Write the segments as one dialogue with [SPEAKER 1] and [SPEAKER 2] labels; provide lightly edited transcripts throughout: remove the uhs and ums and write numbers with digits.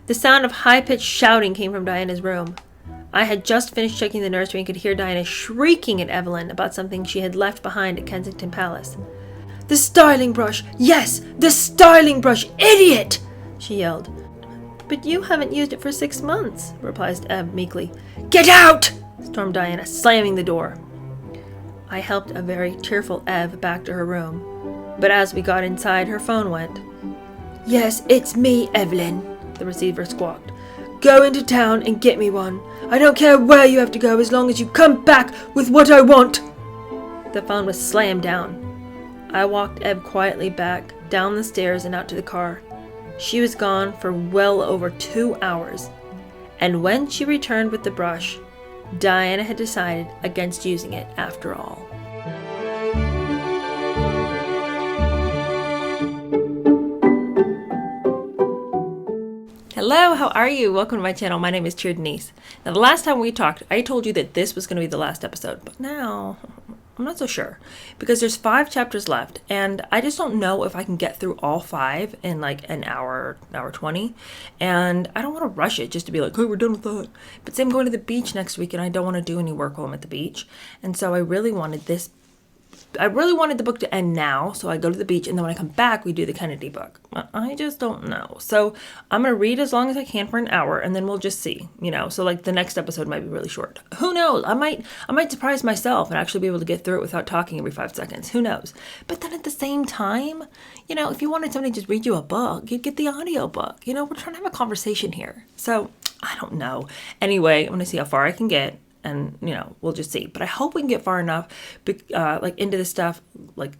[SPEAKER 1] The sound of high-pitched shouting came from Diana's room. I had just finished checking the nursery and could hear Diana shrieking at Evelyn about something she had left behind at Kensington Palace. "The styling brush! Yes, the styling brush! Idiot!" she yelled. "But you haven't used it for 6 months," replied Ev meekly. "Get out!" stormed Diana, slamming the door. I helped a very tearful Ev back to her room, but as we got inside, her phone went. "Yes, it's me, Evelyn," the receiver squawked. "Go into town and get me one. I don't care where you have to go as long as you come back with what I want." The phone was slammed down. I walked Ev quietly back, down the stairs and out to the car. She was gone for well over 2 hours, and when she returned with the brush, Diana had decided against using it after all. Hello, how are you? Welcome to my channel. My name is Cheer Denise. Now, the last time we talked, I told you that this was going to be the last episode, but now I'm not so sure because there's 5 chapters left, and I just don't know if I can get through all 5 in like an hour 20, and I don't want to rush it just to be like, oh, we're done with that. But say I'm going to the beach next week, and I don't want to do any work while I'm at the beach, and so I really wanted the book to end now, so I go to the beach, and then when I come back, we do the Kennedy book. I just don't know. So I'm going to read as long as I can for an hour, and then we'll just see, so like the next episode might be really short. Who knows? I might surprise myself and actually be able to get through it without talking every 5 seconds. Who knows? But then at the same time, if you wanted somebody to just read you a book, you'd get the audio book. We're trying to have a conversation here. So I don't know. Anyway, I'm going to see how far I can get. And, we'll just see. But I hope we can get far enough, like into the stuff, like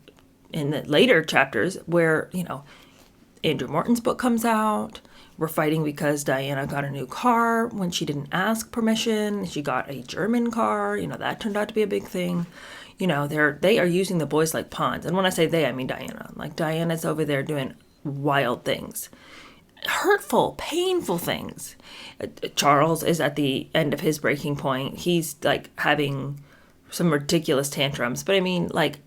[SPEAKER 1] in the later chapters where, Andrew Morton's book comes out. We're fighting because Diana got a new car when she didn't ask permission. She got a German car. That turned out to be a big thing. They are using the boys like pawns. And when I say they, I mean Diana. Like Diana's over there doing wild things. Hurtful, painful things. Charles is at the end of his breaking point. He's like having some ridiculous tantrums. But I mean, like,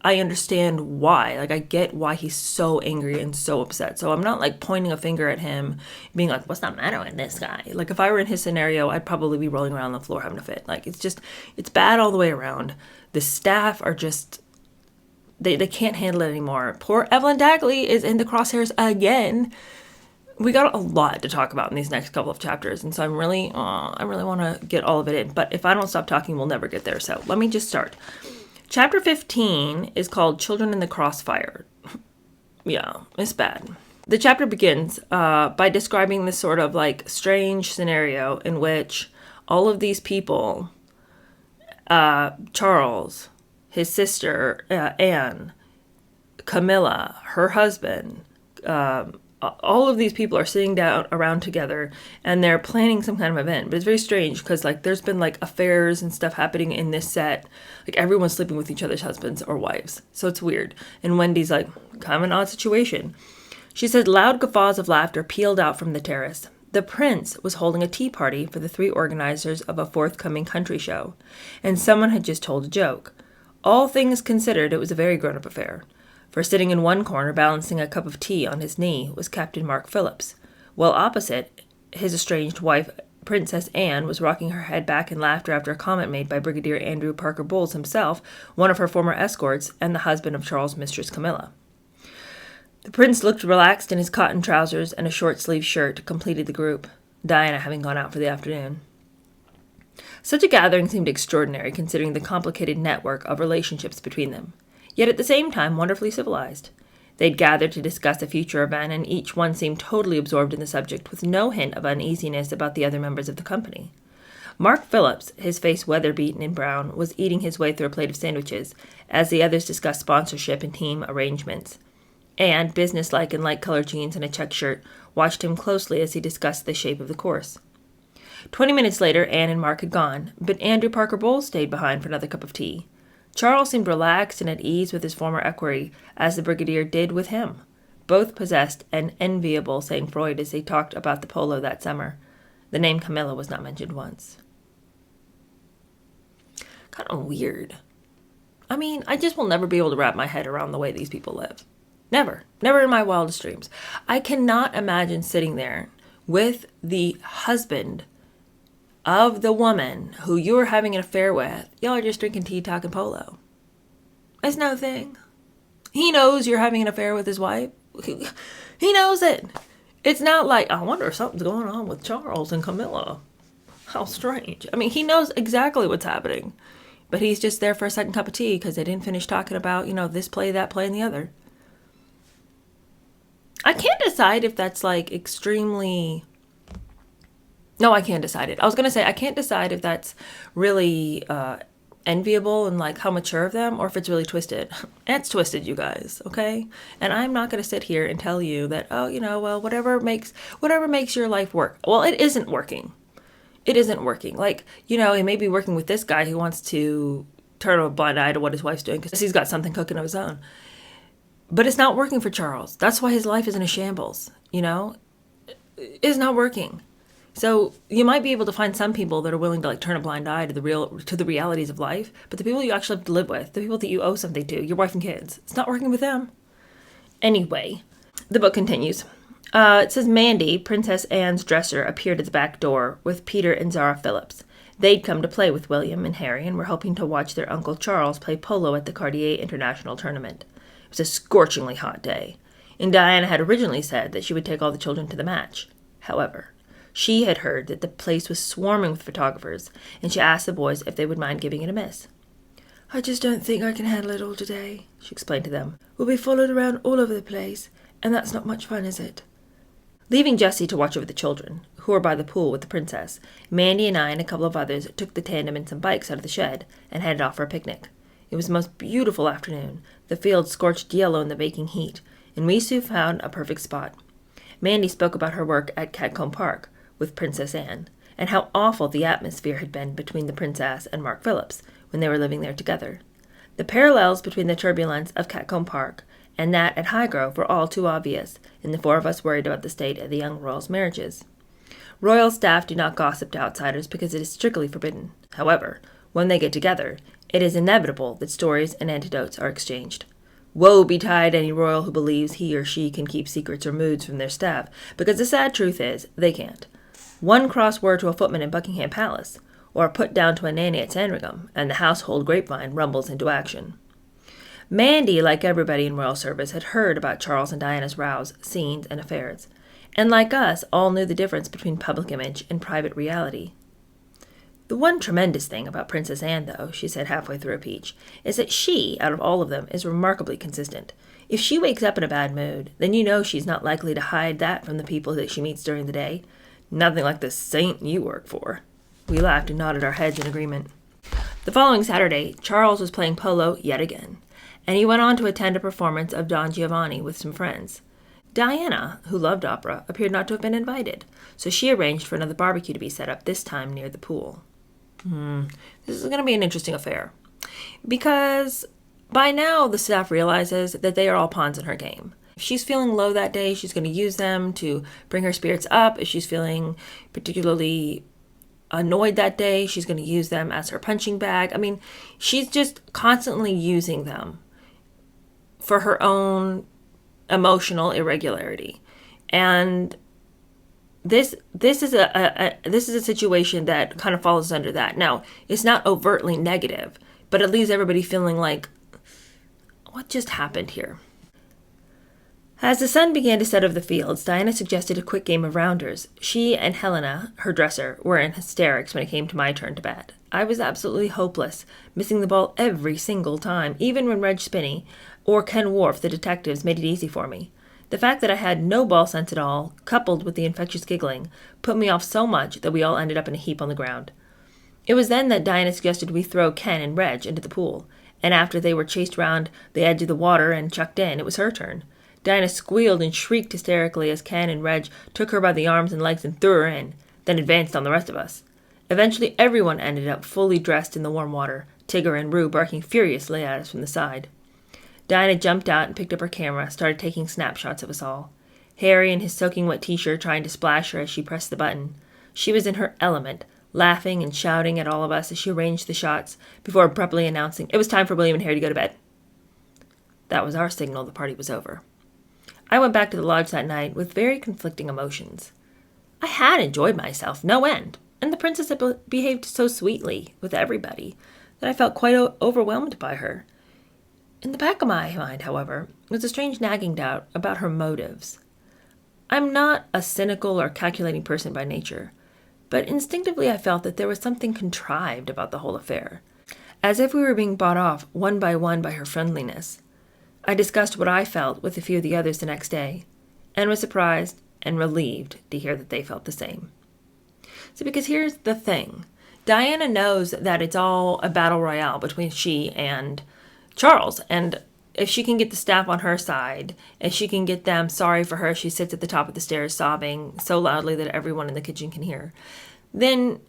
[SPEAKER 1] I understand why. Like, I get why he's so angry and so upset. So I'm not like pointing a finger at him, being like, what's the matter with this guy? Like, if I were in his scenario, I'd probably be rolling around on the floor having a fit. Like, it's bad all the way around. The staff are just, they can't handle it anymore. Poor Evelyn Dagley is in the crosshairs again. We got a lot to talk about in these next couple of chapters, and so I really want to get all of it in. But if I don't stop talking, we'll never get there. So let me just start. Chapter 15 is called Children in the Crossfire. Yeah, it's bad. The chapter begins by describing this sort of like strange scenario in which all of these people, Charles, his sister, Anne, Camilla, her husband, all of these people are sitting down around together and they're planning some kind of event. But it's very strange because like there's been like affairs and stuff happening in this set. Like everyone's sleeping with each other's husbands or wives. So it's weird. And Wendy's like, kind of an odd situation. She said loud guffaws of laughter pealed out from the terrace. The prince was holding a tea party for the 3 organizers of a forthcoming country show. And someone had just told a joke. All things considered, it was a very grown-up affair. For sitting in one corner, balancing a cup of tea on his knee, was Captain Mark Phillips, while opposite, his estranged wife, Princess Anne, was rocking her head back in laughter after a comment made by Brigadier Andrew Parker Bowles himself, one of her former escorts, and the husband of Charles' mistress Camilla. The prince looked relaxed in his cotton trousers and a short-sleeved shirt completed the group, Diana having gone out for the afternoon. Such a gathering seemed extraordinary, considering the complicated network of relationships between them. Yet at the same time wonderfully civilized. They'd gathered to discuss a future event, and each one seemed totally absorbed in the subject, with no hint of uneasiness about the other members of the company. Mark Phillips, his face weather-beaten and brown, was eating his way through a plate of sandwiches, as the others discussed sponsorship and team arrangements. And, businesslike in light-colored jeans and a check shirt, watched him closely as he discussed the shape of the course. 20 minutes later, Anne and Mark had gone, but Andrew Parker Bowles stayed behind for another cup of tea. Charles seemed relaxed and at ease with his former equerry, as the brigadier did with him. Both possessed an enviable sang-froid as they talked about the polo that summer. The name Camilla was not mentioned once. Kind of weird. I mean, I just will never be able to wrap my head around the way these people live. Never. Never in my wildest dreams. I cannot imagine sitting there with the husband of the woman who you're having an affair with, y'all are just drinking tea, talking polo. It's no thing. He knows you're having an affair with his wife. He knows it. It's not like, I wonder if something's going on with Charles and Camilla. How strange. I mean, he knows exactly what's happening. But he's just there for a second cup of tea because they didn't finish talking about, this play, that play, and the other. I can't decide if that's like extremely... No, I can't decide it. I was going to say, I can't decide if that's really enviable and like how mature of them, or if it's really twisted. It's twisted, you guys, okay? And I'm not going to sit here and tell you that, well, whatever makes your life work. Well, it isn't working. It isn't working. Like, it may be working with this guy who wants to turn a blind eye to what his wife's doing because he's got something cooking of his own. But it's not working for Charles. That's why his life is in a shambles, It's not working. So you might be able to find some people that are willing to like turn a blind eye to the realities of life, but the people you actually have to live with, the people that you owe something to, your wife and kids, it's not working with them. Anyway, the book continues. It says Mandy, Princess Anne's dresser, appeared at the back door with Peter and Zara Phillips. They'd come to play with William and Harry and were hoping to watch their Uncle Charles play polo at the Cartier International Tournament. It was a scorchingly hot day, and Diana had originally said that she would take all the children to the match. However, she had heard that the place was swarming with photographers, and she asked the boys if they would mind giving it a miss. "I just don't think I can handle it all today," she explained to them. "We'll be followed around all over the place, and that's not much fun, is it?" Leaving Jessie to watch over the children, who were by the pool with the princess, Mandy and I and a couple of others took the tandem and some bikes out of the shed and headed off for a picnic. It was the most beautiful afternoon, the fields scorched yellow in the baking heat, and we soon found a perfect spot. Mandy spoke about her work at Catcomb Park with Princess Anne, and how awful the atmosphere had been between the princess and Mark Phillips when they were living there together. The parallels between the turbulence of Catcomb Park and that at Highgrove were all too obvious, and the four of us worried about the state of the young royals' marriages. Royal staff do not gossip to outsiders because it is strictly forbidden. However, when they get together, it is inevitable that stories and anecdotes are exchanged. Woe betide any royal who believes he or she can keep secrets or moods from their staff, because the sad truth is, they can't. One cross word to a footman in Buckingham Palace, or put down to a nanny at Sandringham, and the household grapevine rumbles into action. Mandy, like everybody in royal service, had heard about Charles and Diana's rows, scenes, and affairs, and like us, all knew the difference between public image and private reality. "The one tremendous thing about Princess Anne, though," she said halfway through a peach, "is that she, out of all of them, is remarkably consistent. If she wakes up in a bad mood, then you know she's not likely to hide that from the people that she meets during the day. Nothing like the saint you work for." We laughed and nodded our heads in agreement. The following Saturday, Charles was playing polo yet again, and he went on to attend a performance of Don Giovanni with some friends. Diana, who loved opera, appeared not to have been invited, so she arranged for another barbecue to be set up, this time near the pool. This is going to be an interesting affair, because by now the staff realizes that they are all pawns in her game. If she's feeling low that day, she's going to use them to bring her spirits up. If she's feeling particularly annoyed that day, she's going to use them as her punching bag. I mean, she's just constantly using them for her own emotional irregularity. And this is a situation that kind of falls under that. Now, it's not overtly negative, but it leaves everybody feeling like, what just happened here? As the sun began to set over the fields, Diana suggested a quick game of rounders. She and Helena, her dresser, were in hysterics when it came to my turn to bat. I was absolutely hopeless, missing the ball every single time, even when Reg Spinney or Ken Worf, the detectives, made it easy for me. The fact that I had no ball sense at all, coupled with the infectious giggling, put me off so much that we all ended up in a heap on the ground. It was then that Diana suggested we throw Ken and Reg into the pool, and after they were chased round the edge of the water and chucked in, it was her turn. Diana squealed and shrieked hysterically as Ken and Reg took her by the arms and legs and threw her in, then advanced on the rest of us. Eventually everyone ended up fully dressed in the warm water, Tigger and Rue barking furiously at us from the side. Diana jumped out and picked up her camera, started taking snapshots of us all. Harry in his soaking wet t-shirt trying to splash her as she pressed the button. She was in her element, laughing and shouting at all of us as she arranged the shots, before abruptly announcing it was time for William and Harry to go to bed. That was our signal the party was over. I went back to the lodge that night with very conflicting emotions. I had enjoyed myself, no end, and the princess had behaved so sweetly with everybody that I felt quite overwhelmed by her. In the back of my mind, however, was a strange nagging doubt about her motives. I'm not a cynical or calculating person by nature, but instinctively I felt that there was something contrived about the whole affair, as if we were being bought off one by her friendliness. I discussed what I felt with a few of the others the next day, and was surprised and relieved to hear that they felt the same. So because here's the thing. Diana knows that it's all a battle royale between she and Charles, and if she can get the staff on her side, if she can get them sorry for her, she sits at the top of the stairs sobbing so loudly that everyone in the kitchen can hear, then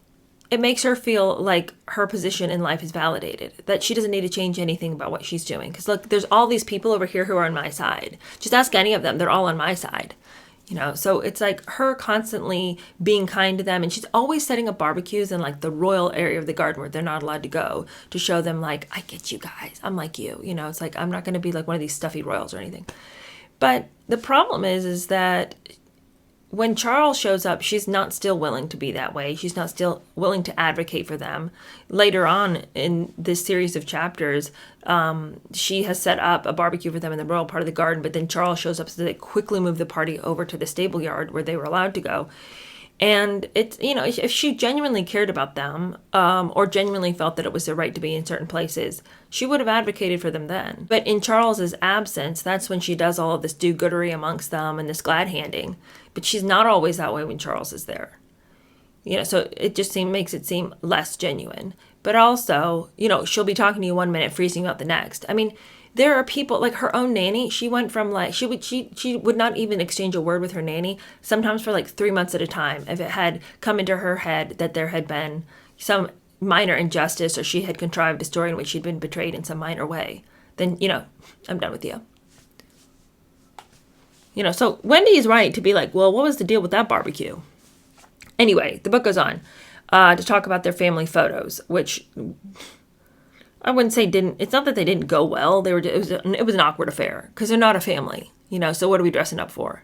[SPEAKER 1] it makes her feel like her position in life is validated, that she doesn't need to change anything about what she's doing. Because look, there's all these people over here who are on my side. Just ask any of them. They're all on my side. So it's like her constantly being kind to them, and she's always setting up barbecues in like the royal area of the garden where they're not allowed to go, to show them like, I get you guys, I'm like you, it's like, I'm not going to be like one of these stuffy royals or anything. But the problem is that when Charles shows up, she's not still willing to be that way. She's not still willing to advocate for them. Later on in this series of chapters, she has set up a barbecue for them in the royal part of the garden, but then Charles shows up, so they quickly move the party over to the stable yard where they were allowed to go. And it's, if she genuinely cared about them, or genuinely felt that it was their right to be in certain places, she would have advocated for them then. But in Charles's absence, that's when she does all of this do-goodery amongst them and this glad-handing. But she's not always that way when Charles is there. So it just makes it seem less genuine. But also, she'll be talking to you one minute, freezing you out the next. I mean, there are people like her own nanny. She went from like, she would not even exchange a word with her nanny, sometimes for like 3 months at a time. If it had come into her head that there had been some minor injustice, or she had contrived a story in which she'd been betrayed in some minor way, then, I'm done with you. So Wendy is right to be like, well, what was the deal with that barbecue? Anyway, the book goes on to talk about their family photos, which I wouldn't say it's not that they didn't go well. It was an awkward affair because they're not a family, so what are we dressing up for?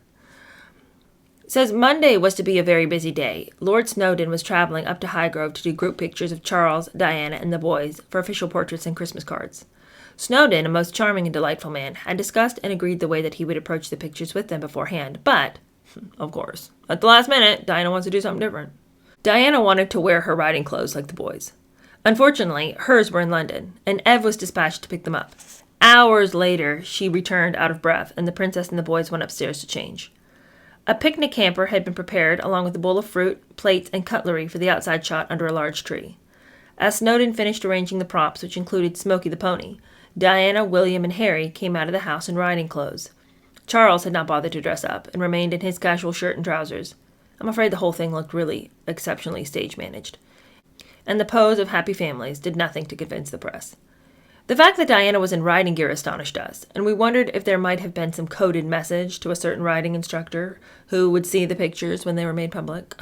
[SPEAKER 1] It says Monday was to be a very busy day. Lord Snowdon was traveling up to Highgrove to do group pictures of Charles, Diana, and the boys for official portraits and Christmas cards. Snowdon, a most charming and delightful man, had discussed and agreed the way that he would approach the pictures with them beforehand, but, of course, at the last minute, Diana wants to do something different. Diana wanted to wear her riding clothes like the boys. Unfortunately, hers were in London, and Ev was dispatched to pick them up. Hours later, she returned out of breath, and the princess and the boys went upstairs to change. A picnic hamper had been prepared, along with a bowl of fruit, plates, and cutlery for the outside shot under a large tree. As Snowdon finished arranging the props, which included Smokey the pony, Diana, William, and Harry came out of the house in riding clothes. Charles had not bothered to dress up, and remained in his casual shirt and trousers. I'm afraid the whole thing looked really exceptionally stage-managed. And the pose of happy families did nothing to convince the press. The fact that Diana was in riding gear astonished us, and we wondered if there might have been some coded message to a certain riding instructor who would see the pictures when they were made public.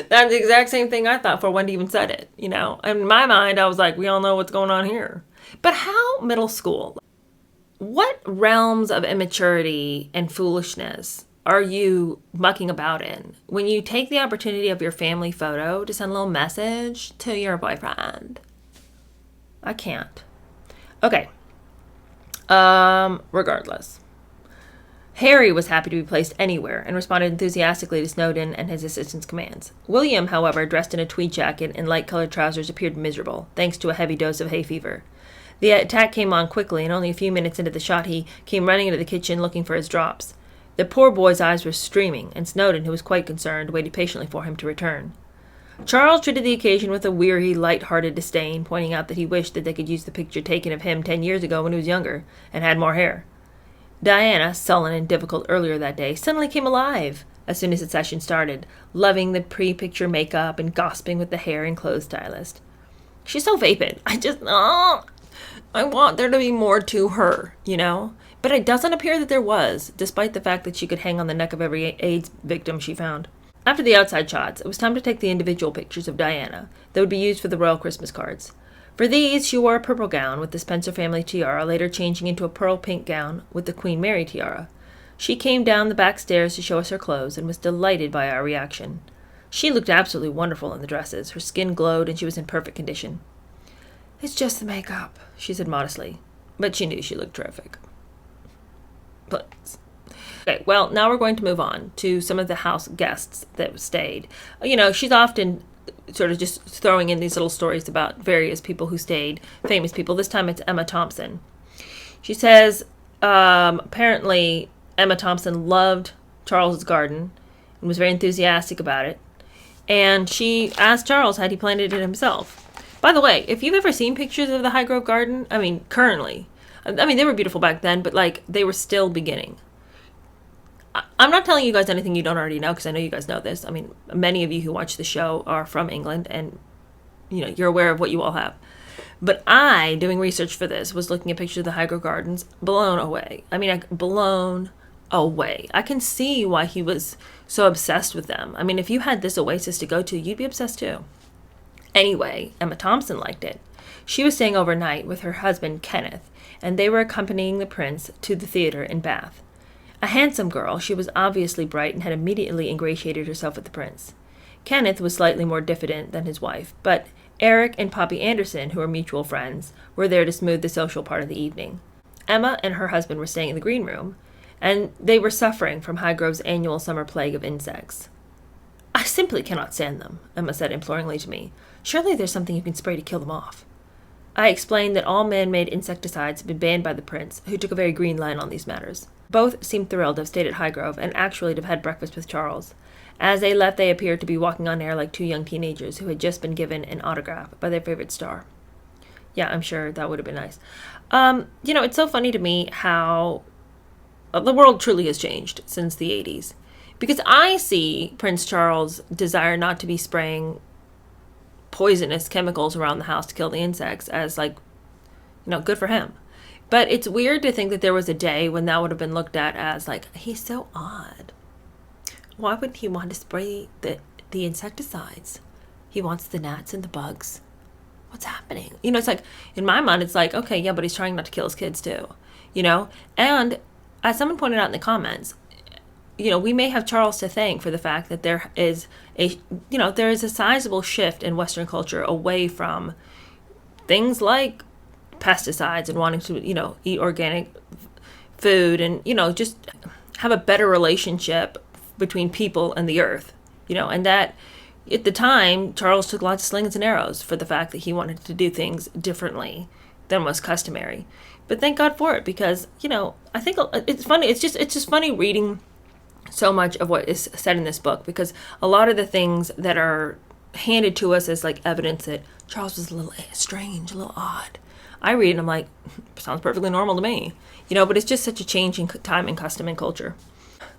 [SPEAKER 1] That's the exact same thing I thought for Wendy even said it, In my mind, I was like, we all know what's going on here. But how middle school? What realms of immaturity and foolishness are you mucking about in when you take the opportunity of your family photo to send a little message to your boyfriend? I can't. Okay. Regardless. Harry was happy to be placed anywhere and responded enthusiastically to Snowdon and his assistant's commands. William, however, dressed in a tweed jacket and light-colored trousers, appeared miserable, thanks to a heavy dose of hay fever. The attack came on quickly, and only a few minutes into the shot he came running into the kitchen looking for his drops. The poor boy's eyes were streaming, and Snowdon, who was quite concerned, waited patiently for him to return. Charles treated the occasion with a weary, light-hearted disdain, pointing out that he wished that they could use the picture taken of him 10 years ago when he was younger and had more hair. Diana, sullen and difficult earlier that day, suddenly came alive as soon as the session started, loving the pre-picture makeup and gossiping with the hair and clothes stylist. She's so vapid. I want there to be more to her, But it doesn't appear that there was, despite the fact that she could hang on the neck of every AIDS victim she found. After the outside shots, it was time to take the individual pictures of Diana that would be used for the royal Christmas cards. For these, she wore a purple gown with the Spencer family tiara, later changing into a pearl pink gown with the Queen Mary tiara. She came down the back stairs to show us her clothes and was delighted by our reaction. She looked absolutely wonderful in the dresses. Her skin glowed and she was in perfect condition. "It's just the makeup," she said modestly, but she knew she looked terrific. Please. Okay, well, now we're going to move on to some of the house guests that stayed. You know, she's often sort of just throwing in these little stories about various people who stayed, famous people. This time it's Emma Thompson. She says, apparently Emma Thompson loved Charles's garden and was very enthusiastic about it. And she asked Charles had he planted it himself. By the way, if you've ever seen pictures of the Highgrove garden, I mean, currently, I mean, they were beautiful back then, but like they were still beginning. I'm not telling you guys anything you don't already know, because I know you guys know this. I mean, many of you who watch the show are from England, and you know, you're aware of what you all have. But I, doing research for this, was looking at pictures of the Highgrove gardens, blown away. I mean, blown away. I can see why he was so obsessed with them. I mean, if you had this oasis to go to, you'd be obsessed too. Anyway, Emma Thompson liked it. She was staying overnight with her husband, Kenneth, and they were accompanying the prince to the theater in Bath. A handsome girl, she was obviously bright and had immediately ingratiated herself with the prince. Kenneth was slightly more diffident than his wife, but Eric and Poppy Anderson, who were mutual friends, were there to smooth the social part of the evening. Emma and her husband were staying in the green room, and they were suffering from Highgrove's annual summer plague of insects. "I simply cannot stand them," Emma said imploringly to me. "Surely there's something you can spray to kill them off." I explained that all man-made insecticides had been banned by the prince, who took a very green line on these matters. Both seemed thrilled to have stayed at Highgrove, and actually to have had breakfast with Charles. As they left, they appeared to be walking on air like two young teenagers who had just been given an autograph by their favorite star. Yeah, I'm sure that would have been nice. You know, it's so funny to me how the world truly has changed since the 80s. Because I see Prince Charles' desire not to be spraying poisonous chemicals around the house to kill the insects as, like, you know, good for him. But it's weird to think that there was a day when that would have been looked at as, like, he's so odd. Why wouldn't he want to spray the insecticides? He wants the gnats and the bugs. What's happening? You know, it's like, in my mind, it's like, okay, yeah, but he's trying not to kill his kids too. You know? And as someone pointed out in the comments, you know, we may have Charles to thank for the fact that there is a sizable shift in Western culture away from things like pesticides and wanting to, you know, eat organic food and, you know, just have a better relationship between people and the earth, you know, and that at the time, Charles took lots of slings and arrows for the fact that he wanted to do things differently than was customary. But thank God for it, because, you know, I think it's funny. It's just funny reading so much of what is said in this book, because a lot of the things that are handed to us as like evidence that Charles was a little strange, a little odd, I read and I'm like, sounds perfectly normal to me, you know, but it's just such a change in time and custom and culture.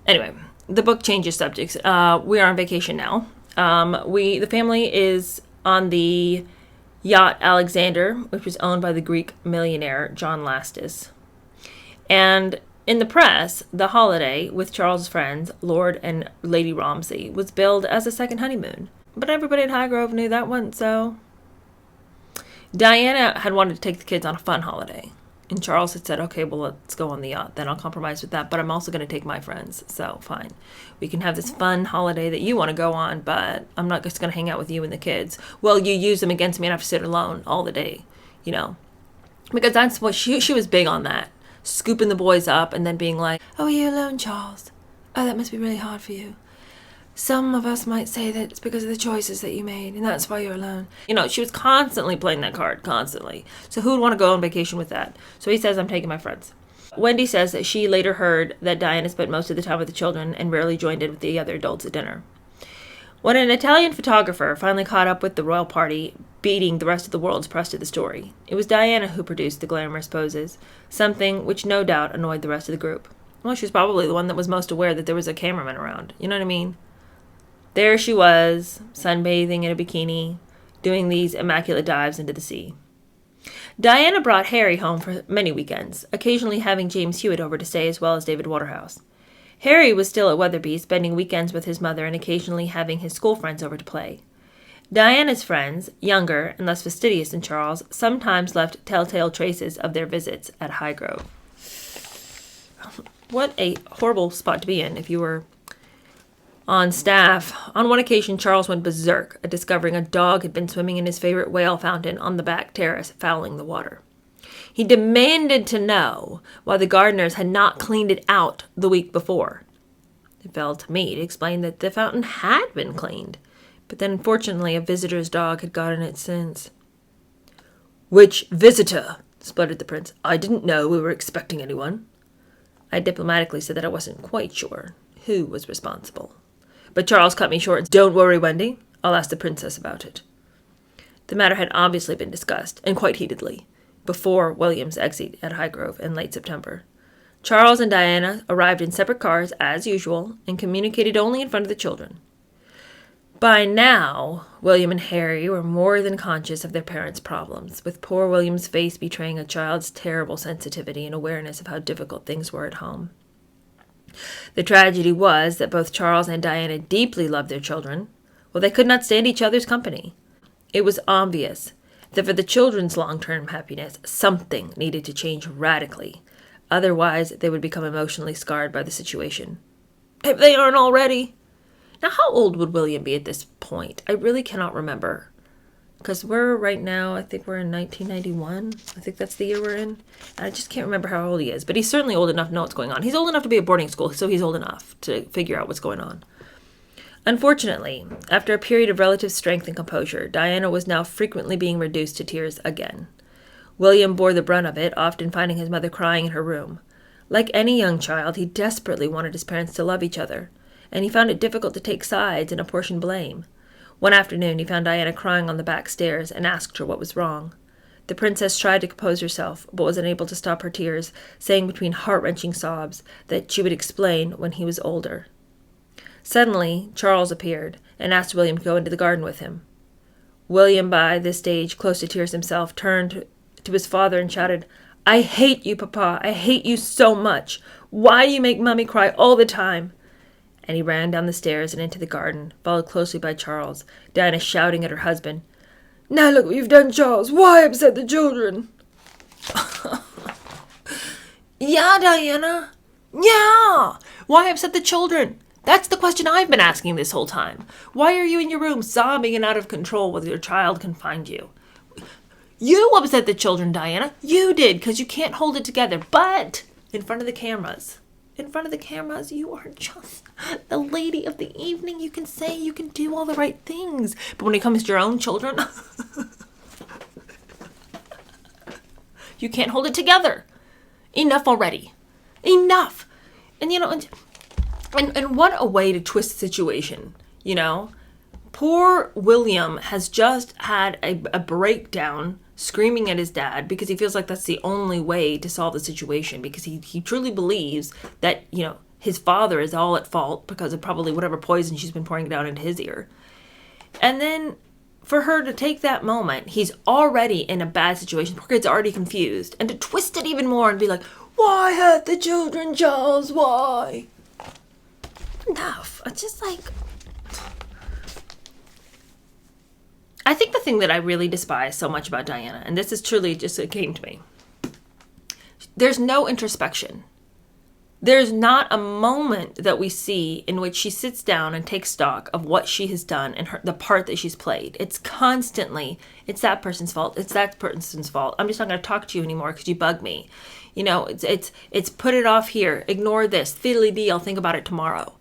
[SPEAKER 1] Anyway, the book changes subjects. We are on vacation now. The family is on the yacht Alexander, which was owned by the Greek millionaire John Lastus. And in the press, the holiday with Charles' friends, Lord and Lady Romsey, was billed as a second honeymoon. But everybody at Highgrove knew that wasn't so. Diana had wanted to take the kids on a fun holiday. And Charles had said, okay, well, let's go on the yacht. Then I'll compromise with that. But I'm also going to take my friends. So fine. We can have this fun holiday that you want to go on, but I'm not just going to hang out with you and the kids. Well, you use them against me and I have to sit alone all the day, you know. Because that's what she was big on that. Scooping the boys up and then being like, oh, are you alone, Charles? Oh, that must be really hard for you. Some of us might say that it's because of the choices that you made, and that's why you're alone. You know, she was constantly playing that card, constantly. So who would want to go on vacation with that? So he says, I'm taking my friends. Wendy says that she later heard that Diana spent most of the time with the children and rarely joined in with the other adults at dinner. When an Italian photographer finally caught up with the royal party, beating the rest of the world's press to the story, it was Diana who produced the glamorous poses, something which no doubt annoyed the rest of the group. Well, she was probably the one that was most aware that there was a cameraman around. You know what I mean? There she was, sunbathing in a bikini, doing these immaculate dives into the sea. Diana brought Harry home for many weekends, occasionally having James Hewitt over to stay as well as David Waterhouse. Harry was still at Weatherby, spending weekends with his mother and occasionally having his school friends over to play. Diana's friends, younger and less fastidious than Charles, sometimes left telltale traces of their visits at Highgrove. What a horrible spot to be in if you were on staff. On one occasion, Charles went berserk at discovering a dog had been swimming in his favorite whale fountain on the back terrace, fouling the water. He demanded to know why the gardeners had not cleaned it out the week before. It fell to me to explain that the fountain had been cleaned, but then unfortunately a visitor's dog had got in it since. "Which visitor?" spluttered the prince. "I didn't know we were expecting anyone." I diplomatically said that I wasn't quite sure who was responsible. But Charles cut me short. "Don't worry, Wendy. I'll ask the princess about it." The matter had obviously been discussed, and quite heatedly, before William's exit at Highgrove in late September. Charles and Diana arrived in separate cars, as usual, and communicated only in front of the children. By now, William and Harry were more than conscious of their parents' problems, with poor William's face betraying a child's terrible sensitivity and awareness of how difficult things were at home. The tragedy was that both Charles and Diana deeply loved their children, while they could not stand each other's company. It was obvious that for the children's long-term happiness, something needed to change radically. Otherwise, they would become emotionally scarred by the situation. If they aren't already. Now, how old would William be at this point? I really cannot remember. Because right now, I think we're in 1991. I think that's the year we're in. I just can't remember how old he is. But he's certainly old enough to know what's going on. He's old enough to be at boarding school, so he's old enough to figure out what's going on. Unfortunately, after a period of relative strength and composure, Diana was now frequently being reduced to tears again. William bore the brunt of it, often finding his mother crying in her room. Like any young child, he desperately wanted his parents to love each other, and he found it difficult to take sides and apportion blame. One afternoon, he found Diana crying on the back stairs and asked her what was wrong. The princess tried to compose herself, but was unable to stop her tears, saying between heart-wrenching sobs that she would explain when he was older. Suddenly, Charles appeared and asked William to go into the garden with him. William, by this stage close to tears himself, turned to his father and shouted, "I hate you, Papa. I hate you so much. Why do you make Mummy cry all the time?" And he ran down the stairs and into the garden, followed closely by Charles, Diana shouting at her husband, "Now look what you've done, Charles. Why upset the children?" "Yeah, Diana. Yeah. Why upset the children? That's the question I've been asking this whole time. Why are you in your room sobbing and out of control while your child confined you? You upset the children, Diana. You did, because you can't hold it together. But in front of the cameras, you are just the lady of the evening. You can say, you can do all the right things. But when it comes to your own children, you can't hold it together. Enough already. Enough. And, and what a way to twist the situation, Poor William has just had a breakdown screaming at his dad because he feels like that's the only way to solve the situation, because he truly believes that, his father is all at fault because of probably whatever poison she's been pouring down into his ear. And then for her to take that moment, he's already in a bad situation. Poor kid's already confused. And to twist it even more and be like, "Why hurt the children, Charles? Why?" Enough. It's just like... I think the thing that I really despise so much about Diana, and this is truly just, it came to me, there's no introspection. There's not a moment that we see in which she sits down and takes stock of what she has done and the part that she's played. It's constantly, it's that person's fault. It's that person's fault. I'm just not going to talk to you anymore because you bug me. It's put it off here. Ignore this. Fiddly-dee, I'll think about it tomorrow.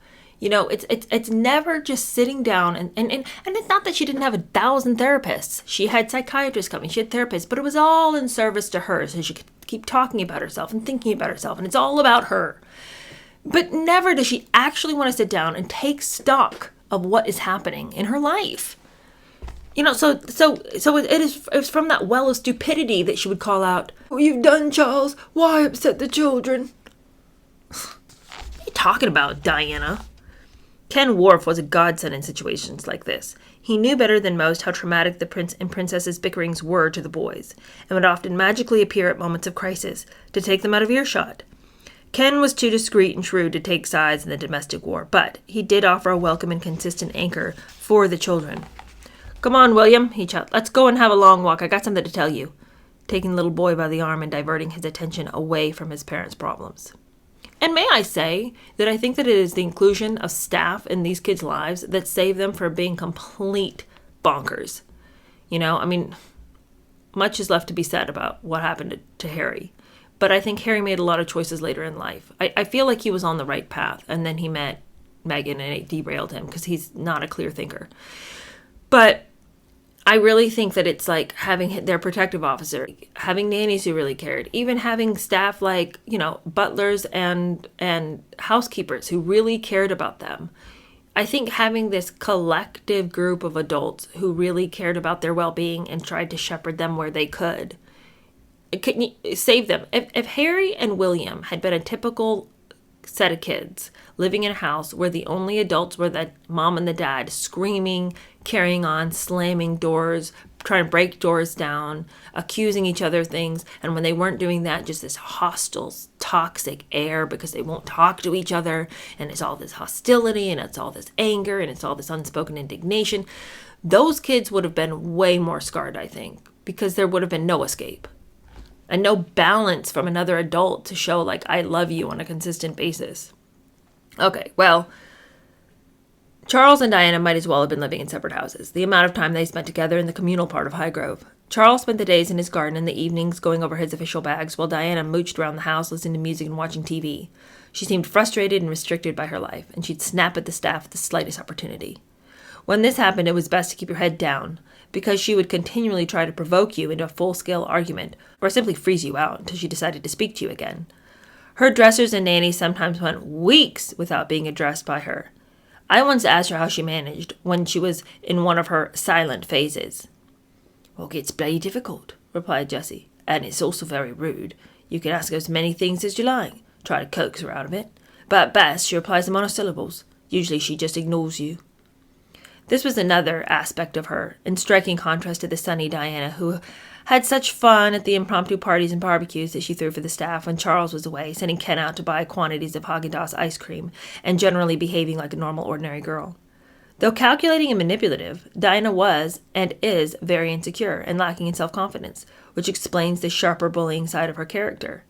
[SPEAKER 1] It's never just sitting down and it's not that she didn't have 1,000 therapists. She had psychiatrists coming, she had therapists, but it was all in service to her, so she could keep talking about herself and thinking about herself, and it's all about her. But never does she actually want to sit down and take stock of what is happening in her life. So it's from that well of stupidity that she would call out, "What you've done, Charles? Why upset the children?" What are you talking about, Diana? Ken Worf was a godsend in situations like this. He knew better than most how traumatic the prince and princess's bickerings were to the boys, and would often magically appear at moments of crisis to take them out of earshot. Ken was too discreet and shrewd to take sides in the domestic war, but he did offer a welcome and consistent anchor for the children. "Come on, William," he shouted. "Let's go and have a long walk. I got something to tell you," taking the little boy by the arm and diverting his attention away from his parents' problems. And may I say that I think that it is the inclusion of staff in these kids' lives that save them from being complete bonkers. Much is left to be said about what happened to Harry. But I think Harry made a lot of choices later in life. I feel like he was on the right path, and then he met Meghan and it derailed him because he's not a clear thinker. But I really think that it's like having their protective officer, having nannies who really cared, even having staff like, butlers and housekeepers who really cared about them. I think having this collective group of adults who really cared about their well-being and tried to shepherd them where they could save them. If Harry and William had been a typical set of kids living in a house where the only adults were the mom and the dad, screaming, carrying on, slamming doors, trying to break doors down, accusing each other of things, and when they weren't doing that, just this hostile, toxic air because they won't talk to each other, and it's all this hostility, and it's all this anger, and it's all this unspoken indignation. Those kids would have been way more scarred, I think, because there would have been no escape and no balance from another adult to show, like, I love you on a consistent basis. Okay, well, Charles and Diana might as well have been living in separate houses. The amount of time they spent together in the communal part of Highgrove. Charles spent the days in his garden and the evenings going over his official bags, while Diana mooched around the house listening to music and watching TV. She seemed frustrated and restricted by her life, and she'd snap at the staff at the slightest opportunity. When this happened, it was best to keep your head down, because she would continually try to provoke you into a full-scale argument, or simply freeze you out until she decided to speak to you again. Her dressers and nannies sometimes went weeks without being addressed by her. I once asked her how she managed when she was in one of her silent phases. "Well, it's bloody difficult," replied Jessie, "and it's also very rude. You can ask her as many things as you like, try to coax her out of it, but at best she replies in monosyllables. Usually she just ignores you." This was another aspect of her, in striking contrast to the sunny Diana, who had such fun at the impromptu parties and barbecues that she threw for the staff when Charles was away, sending Ken out to buy quantities of Haagen-Dazs ice cream, and generally behaving like a normal, ordinary girl. Though calculating and manipulative, Diana was, and is, very insecure and lacking in self-confidence, which explains the sharper bullying side of her character.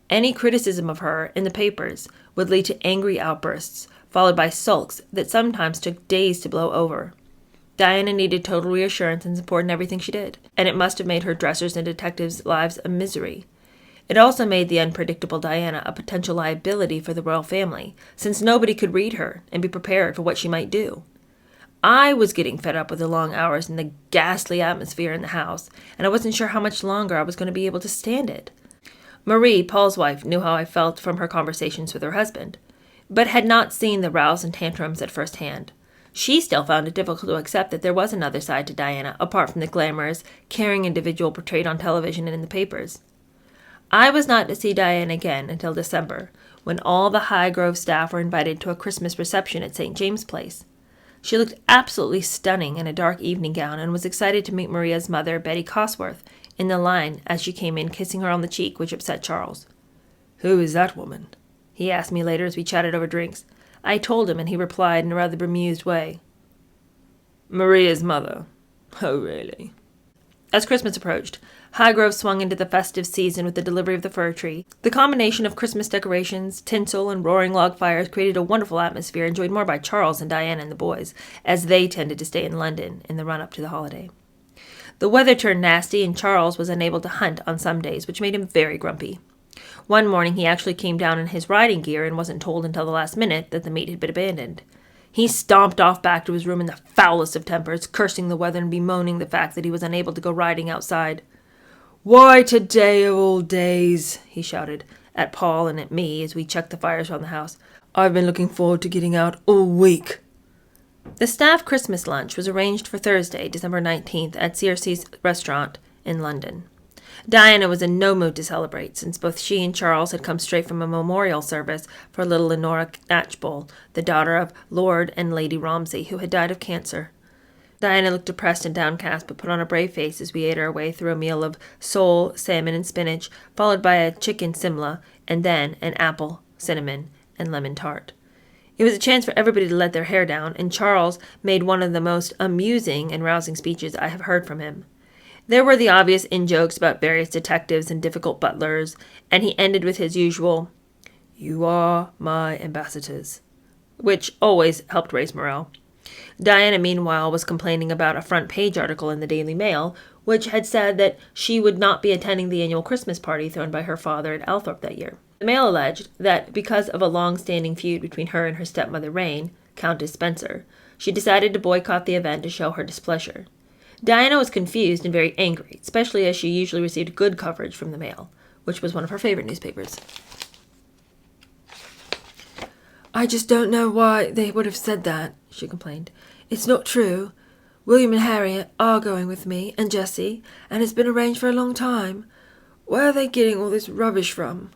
[SPEAKER 1] Any criticism of her in the papers would lead to angry outbursts, followed by sulks that sometimes took days to blow over. Diana needed total reassurance and support in everything she did, and it must have made her dressers and detectives' lives a misery. It also made the unpredictable Diana a potential liability for the royal family, since nobody could read her and be prepared for what she might do. I was getting fed up with the long hours and the ghastly atmosphere in the house, and I wasn't sure how much longer I was going to be able to stand it. Marie, Paul's wife, knew how I felt from her conversations with her husband, but had not seen the rows and tantrums at first hand. She still found it difficult to accept that there was another side to Diana, apart from the glamorous, caring individual portrayed on television and in the papers. I was not to see Diana again until December, when all the Highgrove staff were invited to a Christmas reception at St. James' Place. She looked absolutely stunning in a dark evening gown and was excited to meet Maria's mother, Betty Cosworth, in the line as she came in, kissing her on the cheek, which upset Charles. "Who is that woman?" he asked me later as we chatted over drinks. I told him, and he replied in a rather bemused way. "Maria's mother." "Oh, really?" As Christmas approached, Highgrove swung into the festive season with the delivery of the fir tree. The combination of Christmas decorations, tinsel, and roaring log fires created a wonderful atmosphere enjoyed more by Charles and Diana and the boys, as they tended to stay in London in the run-up to the holiday. The weather turned nasty, and Charles was unable to hunt on some days, which made him very grumpy. One morning he actually came down in his riding gear and wasn't told until the last minute that the meet had been abandoned. He stomped off back to his room in the foulest of tempers, cursing the weather and bemoaning the fact that he was unable to go riding outside. "Why today of all days?" he shouted at Paul and at me as we checked the fires around the house. "I've been looking forward to getting out all week." The staff Christmas lunch was arranged for Thursday, December 19th, at CRC's restaurant in London. Diana was in no mood to celebrate, since both she and Charles had come straight from a memorial service for little Lenora Knatchbull, the daughter of Lord and Lady Romsey, who had died of cancer. Diana looked depressed and downcast, but put on a brave face as we ate our way through a meal of sole, salmon, and spinach, followed by a chicken simla, and then an apple, cinnamon, and lemon tart. It was a chance for everybody to let their hair down, and Charles made one of the most amusing and rousing speeches I have heard from him. There were the obvious in-jokes about various detectives and difficult butlers, and he ended with his usual, "You are my ambassadors," which always helped raise morale. Diana, meanwhile, was complaining about a front-page article in the Daily Mail, which had said that she would not be attending the annual Christmas party thrown by her father at Althorpe that year. The Mail alleged that because of a long-standing feud between her and her stepmother Rain, Countess Spencer, she decided to boycott the event to show her displeasure. Diana was confused and very angry, especially as she usually received good coverage from the Mail, which was one of her favorite newspapers. "I just don't know why they would have said that," she complained. "It's not true. William and Harry are going with me, and Jessie, and it's been arranged for a long time. Where are they getting all this rubbish from?"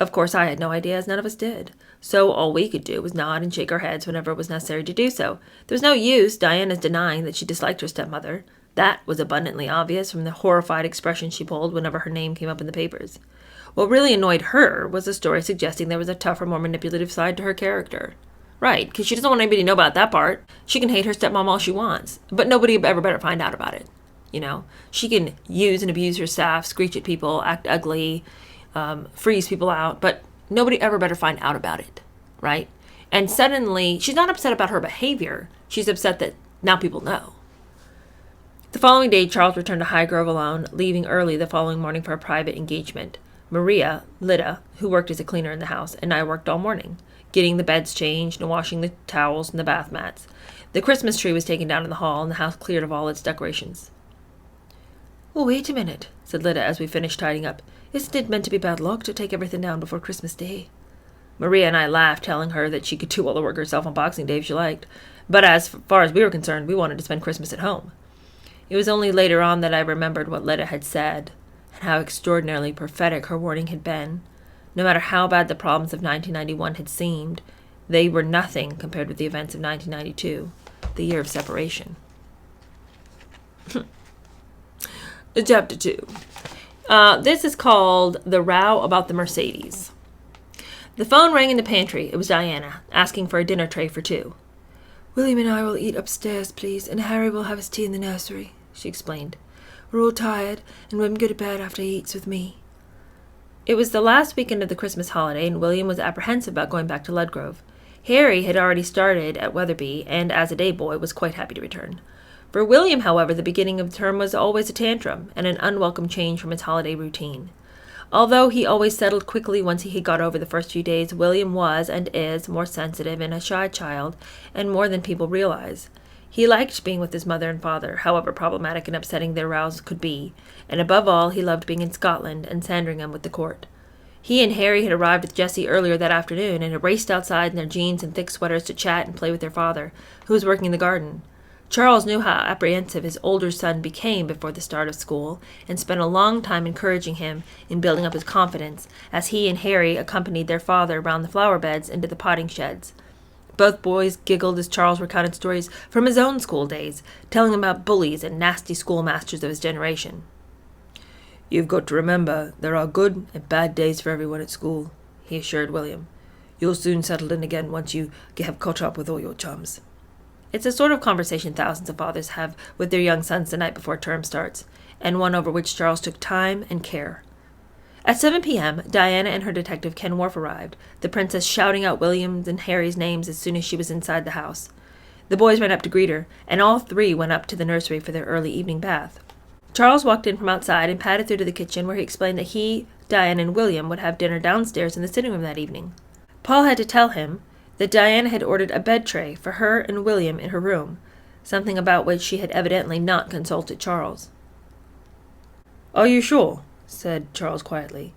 [SPEAKER 1] Of course, I had no idea, as none of us did. So all we could do was nod and shake our heads whenever it was necessary to do so. There was no use Diana's denying that she disliked her stepmother. That was abundantly obvious from the horrified expression she pulled whenever her name came up in the papers. What really annoyed her was the story suggesting there was a tougher, more manipulative side to her character. Right, because she doesn't want anybody to know about that part. She can hate her stepmom all she wants, but nobody ever better find out about it. You know, she can use and abuse her staff, screech at people, act ugly, freeze people out, but nobody ever better find out about it, right? And suddenly, she's not upset about her behavior. She's upset that now people know. The following day, Charles returned to Highgrove alone, leaving early the following morning for a private engagement. Maria, Lyda, who worked as a cleaner in the house, and I worked all morning, getting the beds changed and washing the towels and the bath mats. The Christmas tree was taken down in the hall, and the house cleared of all its decorations. "Oh, wait a minute," said Lyda as we finished tidying up. "Isn't it meant to be bad luck to take everything down before Christmas Day?" Maria and I laughed, telling her that she could do all the work herself on Boxing Day if she liked. But as far as we were concerned, we wanted to spend Christmas at home. It was only later on that I remembered what Lyda had said, and how extraordinarily prophetic her warning had been. No matter how bad the problems of 1991 had seemed, they were nothing compared with the events of 1992, the year of separation. Chapter 2. This is called The Row About the Mercedes. The phone rang in the pantry. It was Diana, asking for a dinner tray for two. "William and I will eat upstairs, please, and Harry will have his tea in the nursery," she explained. "We're all tired, and William go to bed after he eats with me." It was the last weekend of the Christmas holiday, and William was apprehensive about going back to Ludgrove. Harry had already started at Weatherby, and as a day boy was quite happy to return. For William, however, the beginning of the term was always a tantrum, and an unwelcome change from his holiday routine. Although he always settled quickly once he had got over the first few days, William was, and is, more sensitive and a shy child, and more than people realize. He liked being with his mother and father, however problematic and upsetting their rows could be, and above all he loved being in Scotland and Sandringham with the court. He and Harry had arrived with Jessie earlier that afternoon, and had raced outside in their jeans and thick sweaters to chat and play with their father, who was working in the garden. Charles knew how apprehensive his older son became before the start of school, and spent a long time encouraging him in building up his confidence, as he and Harry accompanied their father round the flower beds into the potting sheds. Both boys giggled as Charles recounted stories from his own school days, telling them about bullies and nasty schoolmasters of his generation. "You've got to remember, there are good and bad days for everyone at school," he assured William. "You'll soon settle in again once you have caught up with all your chums." It's a sort of conversation thousands of fathers have with their young sons the night before term starts, and one over which Charles took time and care. At 7 p.m., Diana and her detective Ken Wharf arrived, the princess shouting out William's and Harry's names as soon as she was inside the house. The boys ran up to greet her, and all three went up to the nursery for their early evening bath. Charles walked in from outside and padded through to the kitchen, where he explained that he, Diana, and William would have dinner downstairs in the sitting room that evening. Paul had to tell him that Diana had ordered a bed tray for her and William in her room, something about which she had evidently not consulted Charles. "Are you sure?" said Charles quietly.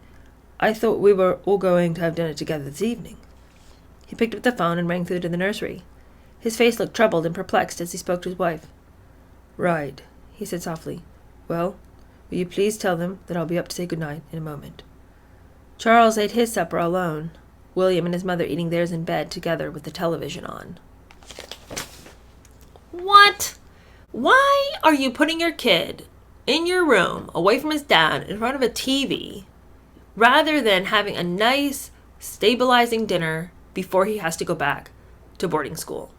[SPEAKER 1] "I thought we were all going to have dinner together this evening." He picked up the phone and rang through to the nursery. His face looked troubled and perplexed as he spoke to his wife. "Right," he said softly. "Well, will you please tell them that I'll be up to say good night in a moment." Charles ate his supper alone, William and his mother eating theirs in bed together with the television on. What? Why are you putting your kid in your room, away from his dad, in front of a TV, rather than having a nice, stabilizing dinner before he has to go back to boarding school?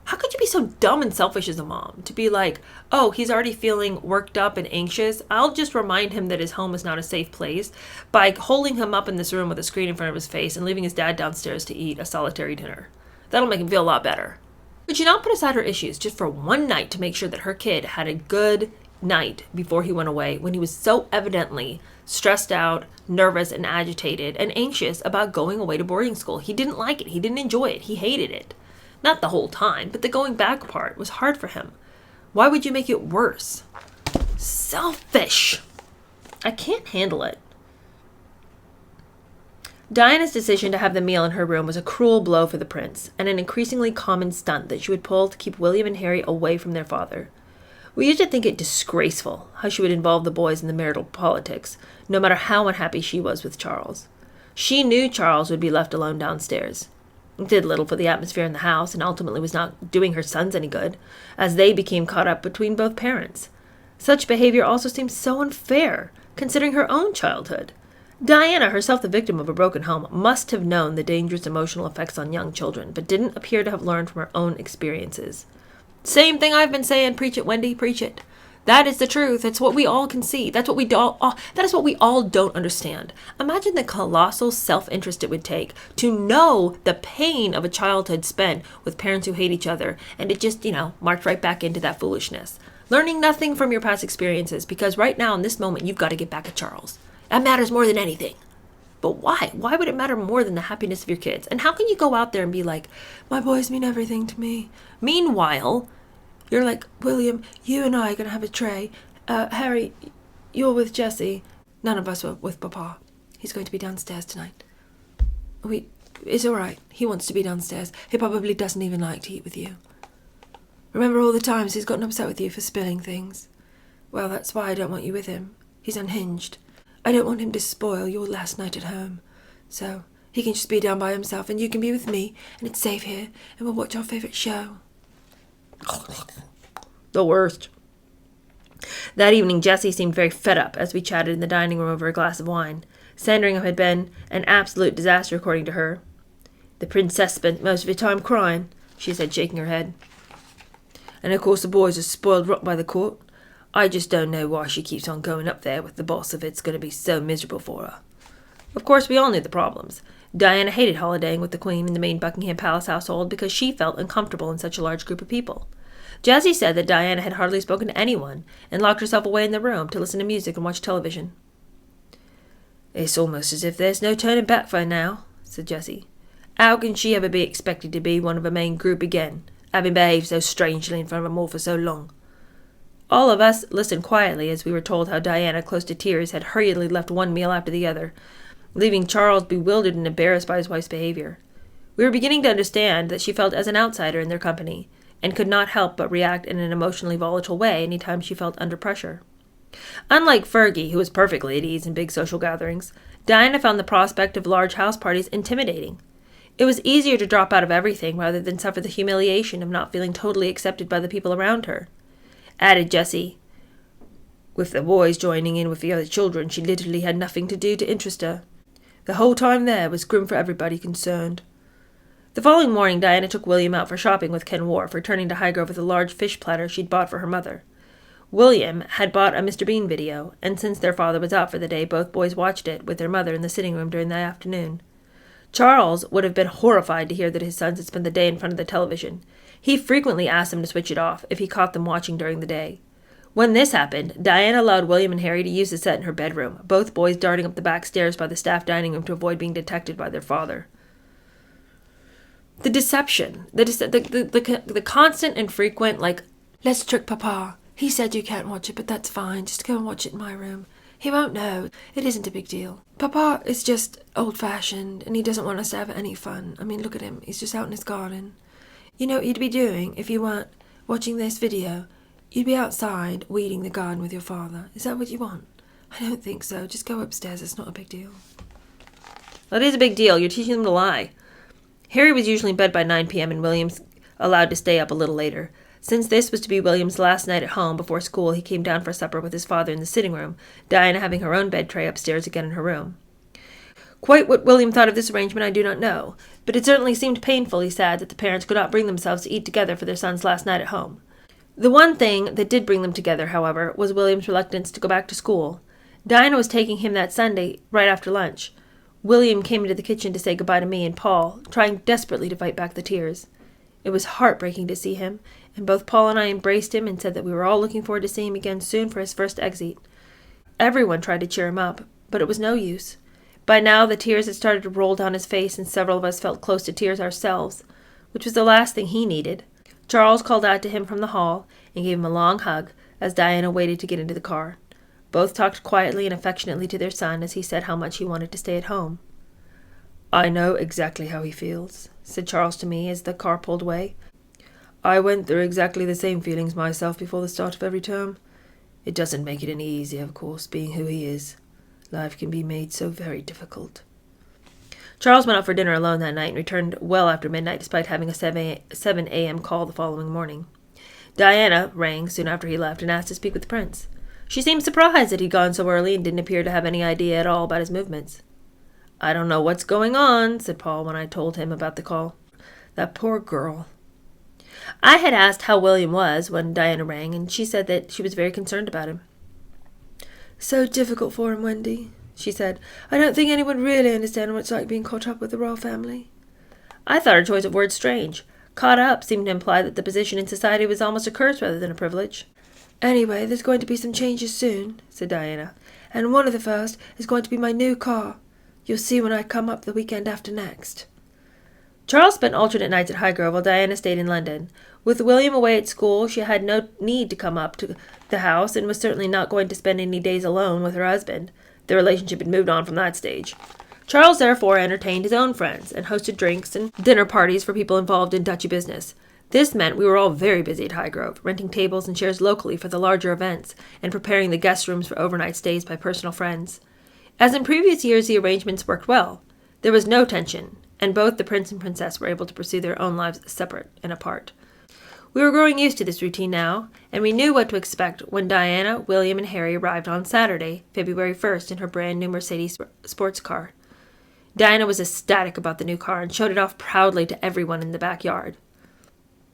[SPEAKER 1] How could you be so dumb and selfish as a mom to be like, oh, he's already feeling worked up and anxious. I'll just remind him that his home is not a safe place by holding him up in this room with a screen in front of his face and leaving his dad downstairs to eat a solitary dinner. That'll make him feel a lot better. Could you not put aside her issues just for one night to make sure that her kid had a good night before he went away when he was so evidently stressed out, nervous, and agitated and anxious about going away to boarding school? He didn't like it. He didn't enjoy it. He hated it. Not the whole time, but the going back part was hard for him. Why would you make it worse? Selfish. I can't handle it. Diana's decision to have the meal in her room was a cruel blow for the prince, and an increasingly common stunt that she would pull to keep William and Harry away from their father. We used to think it disgraceful how she would involve the boys in the marital politics, no matter how unhappy she was with Charles. She knew Charles would be left alone downstairs. It did little for the atmosphere in the house, and ultimately was not doing her sons any good, as they became caught up between both parents. Such behavior also seemed so unfair, considering her own childhood. Diana, herself the victim of a broken home, must have known the dangerous emotional effects on young children, but didn't appear to have learned from her own experiences. Same thing I've been saying, preach it, Wendy, preach it. That is the truth. It's what we all can see. That is what we all don't understand. Imagine the colossal self-interest it would take to know the pain of a childhood spent with parents who hate each other, and it just, marched right back into that foolishness. Learning nothing from your past experiences, because right now in this moment you've got to get back at Charles. That matters more than anything. But why? Why would it matter more than the happiness of your kids? And how can you go out there and be like, my boys mean everything to me? Meanwhile, you're like, William, you and I are going to have a tray. Harry, you're with Jessie. None of us were with Papa. He's going to be downstairs tonight. It's all right. He wants to be downstairs. He probably doesn't even like to eat with you. Remember all the times he's gotten upset with you for spilling things? Well, that's why I don't want you with him. He's unhinged. I don't want him to spoil your last night at home. So he can just be down by himself and you can be with me and it's safe here and we'll watch our favourite show. The worst. That evening, Jessie seemed very fed up as we chatted in the dining room over a glass of wine. Sandringham had been an absolute disaster, according to her. The princess spent most of her time crying, she said, shaking her head. And of course the boys are spoiled rot by the court. I just don't know why she keeps on going up there with the boss if it's going to be so miserable for her. Of course, we all knew the problems. Diana hated holidaying with the Queen in the main Buckingham Palace household because she felt uncomfortable in such a large group of people. Jessie said that Diana had hardly spoken to anyone and locked herself away in the room to listen to music and watch television. It's almost as if there's no turning back for her now, said Jessie. How can she ever be expected to be one of a main group again, having behaved so strangely in front of them all for so long? All of us listened quietly as we were told how Diana, close to tears, had hurriedly left one meal after the other, leaving Charles bewildered and embarrassed by his wife's behavior. We were beginning to understand that she felt as an outsider in their company, and could not help but react in an emotionally volatile way any time she felt under pressure. Unlike Fergie, who was perfectly at ease in big social gatherings, Diana found the prospect of large house parties intimidating. It was easier to drop out of everything rather than suffer the humiliation of not feeling totally accepted by the people around her. Added Jessie, with the boys joining in with the other children, she literally had nothing to do to interest her. The whole time there was grim for everybody concerned. The following morning, Diana took William out for shopping with Ken Wharf, returning to Highgrove with a large fish platter she'd bought for her mother. William had bought a Mr. Bean video, and since their father was out for the day, both boys watched it with their mother in the sitting room during the afternoon. Charles would have been horrified to hear that his sons had spent the day in front of the television. He frequently asked them to switch it off if he caught them watching during the day. When this happened, Diana allowed William and Harry to use the set in her bedroom, both boys darting up the back stairs by the staff dining room to avoid being detected by their father. The deception, the constant and frequent, let's trick Papa. He said you can't watch it, but that's fine. Just go and watch it in my room. He won't know. It isn't a big deal. Papa is just old-fashioned, and he doesn't want us to have any fun. I mean, look at him. He's just out in his garden. You know what you'd be doing if you weren't watching this video? You'd be outside weeding the garden with your father. Is that what you want? I don't think so. Just go upstairs. It's not a big deal. Well, it is a big deal. You're teaching them to lie. Harry was usually in bed by 9 p.m. and William's allowed to stay up a little later. Since this was to be William's last night at home before school, he came down for supper with his father in the sitting room, Diana having her own bed tray upstairs again in her room. Quite what William thought of this arrangement I do not know, but it certainly seemed painfully sad that the parents could not bring themselves to eat together for their son's last night at home. The one thing that did bring them together, however, was William's reluctance to go back to school. Diana was taking him that Sunday right after lunch. William came into the kitchen to say goodbye to me and Paul, trying desperately to fight back the tears. It was heartbreaking to see him, and both Paul and I embraced him and said that we were all looking forward to seeing him again soon for his first exit. Everyone tried to cheer him up, but it was no use. By now the tears had started to roll down his face, and several of us felt close to tears ourselves, which was the last thing he needed. Charles called out to him from the hall and gave him a long hug as Diana waited to get into the car. Both talked quietly and affectionately to their son as he said how much he wanted to stay at home. "I know exactly how he feels," said Charles to me as the car pulled away. "I went through exactly the same feelings myself before the start of every term. It doesn't make it any easier, of course, being who he is. Life can be made so very difficult." Charles went out for dinner alone that night and returned well after midnight despite having a 7 a.m. call the following morning. Diana rang soon after he left and asked to speak with the prince. She seemed surprised that he'd gone so early and didn't appear to have any idea at all about his movements. "I don't know what's going on," said Paul when I told him about the call. "That poor girl." I had asked how William was when Diana rang, and she said that she was very concerned about him. "So difficult for him, Wendy," she said. "I don't think anyone really understands what it's like being caught up with the royal family." I thought her choice of words strange. Caught up seemed to imply that the position in society was almost a curse rather than a privilege. "Anyway, there's going to be some changes soon," said Diana, "and one of the first is going to be my new car. You'll see when I come up the weekend after next." Charles spent alternate nights at Highgrove while Diana stayed in London. With William away at school, she had no need to come up to the house and was certainly not going to spend any days alone with her husband. The relationship had moved on from that stage. Charles therefore entertained his own friends and hosted drinks and dinner parties for people involved in Dutchy business. This meant we were all very busy at Highgrove, renting tables and chairs locally for the larger events and preparing the guest rooms for overnight stays by personal friends. As in previous years, the arrangements worked well. There was no tension, and both the prince and princess were able to pursue their own lives separate and apart. We were growing used to this routine now, and we knew what to expect when Diana, William, and Harry arrived on Saturday, February 1st, in her brand-new Mercedes sports car. Diana was ecstatic about the new car and showed it off proudly to everyone in the backyard.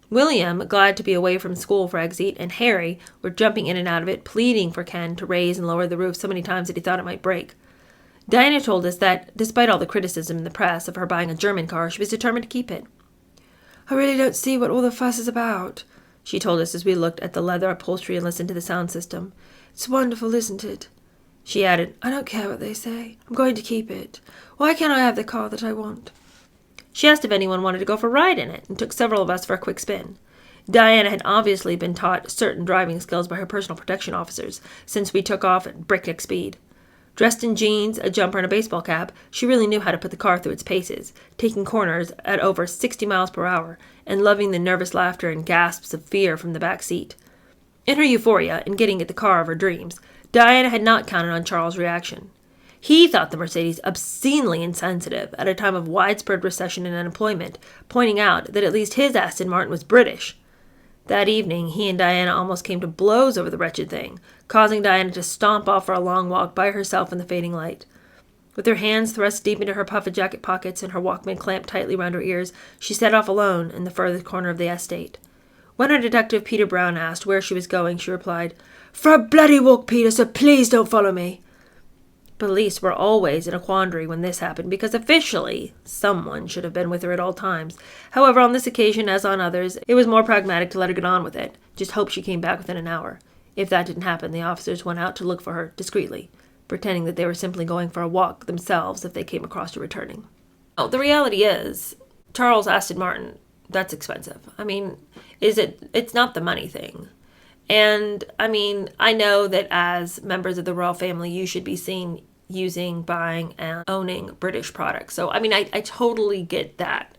[SPEAKER 1] William, glad to be away from school for exit, and Harry were jumping in and out of it, pleading for Ken to raise and lower the roof so many times that he thought it might break. Diana told us that, despite all the criticism in the press of her buying a German car, she was determined to keep it. "I really don't see what all the fuss is about," she told us as we looked at the leather upholstery and listened to the sound system. "It's wonderful, isn't it?" She added, "I don't care what they say. I'm going to keep it. Why can't I have the car that I want?" She asked if anyone wanted to go for a ride in it and took several of us for a quick spin. Diana had obviously been taught certain driving skills by her personal protection officers since we took off at breakneck speed. Dressed in jeans, a jumper, and a baseball cap, she really knew how to put the car through its paces, taking corners at over 60 miles per hour and loving the nervous laughter and gasps of fear from the back seat. In her euphoria in getting at the car of her dreams, Diana had not counted on Charles' reaction. He thought the Mercedes obscenely insensitive at a time of widespread recession and unemployment, pointing out that at least his Aston Martin was British. That evening, he and Diana almost came to blows over the wretched thing, causing Diana to stomp off for a long walk by herself in the fading light. With her hands thrust deep into her puffy jacket pockets and her Walkman clamped tightly round her ears, she set off alone in the furthest corner of the estate. When her detective Peter Brown asked where she was going, she replied, "For a bloody walk, Peter, so please don't follow me." Police were always in a quandary when this happened because officially someone should have been with her at all times. However, on this occasion, as on others, it was more pragmatic to let her get on with it. Just hope she came back within an hour. If that didn't happen, the officers went out to look for her discreetly, pretending that they were simply going for a walk themselves if they came across her returning. Oh, the reality is, Charles Aston Martin, that's expensive. I mean, it's not the money thing. And, I mean, I know that as members of the royal family, you should be seen using, buying, and owning British products. So, I mean, I totally get that.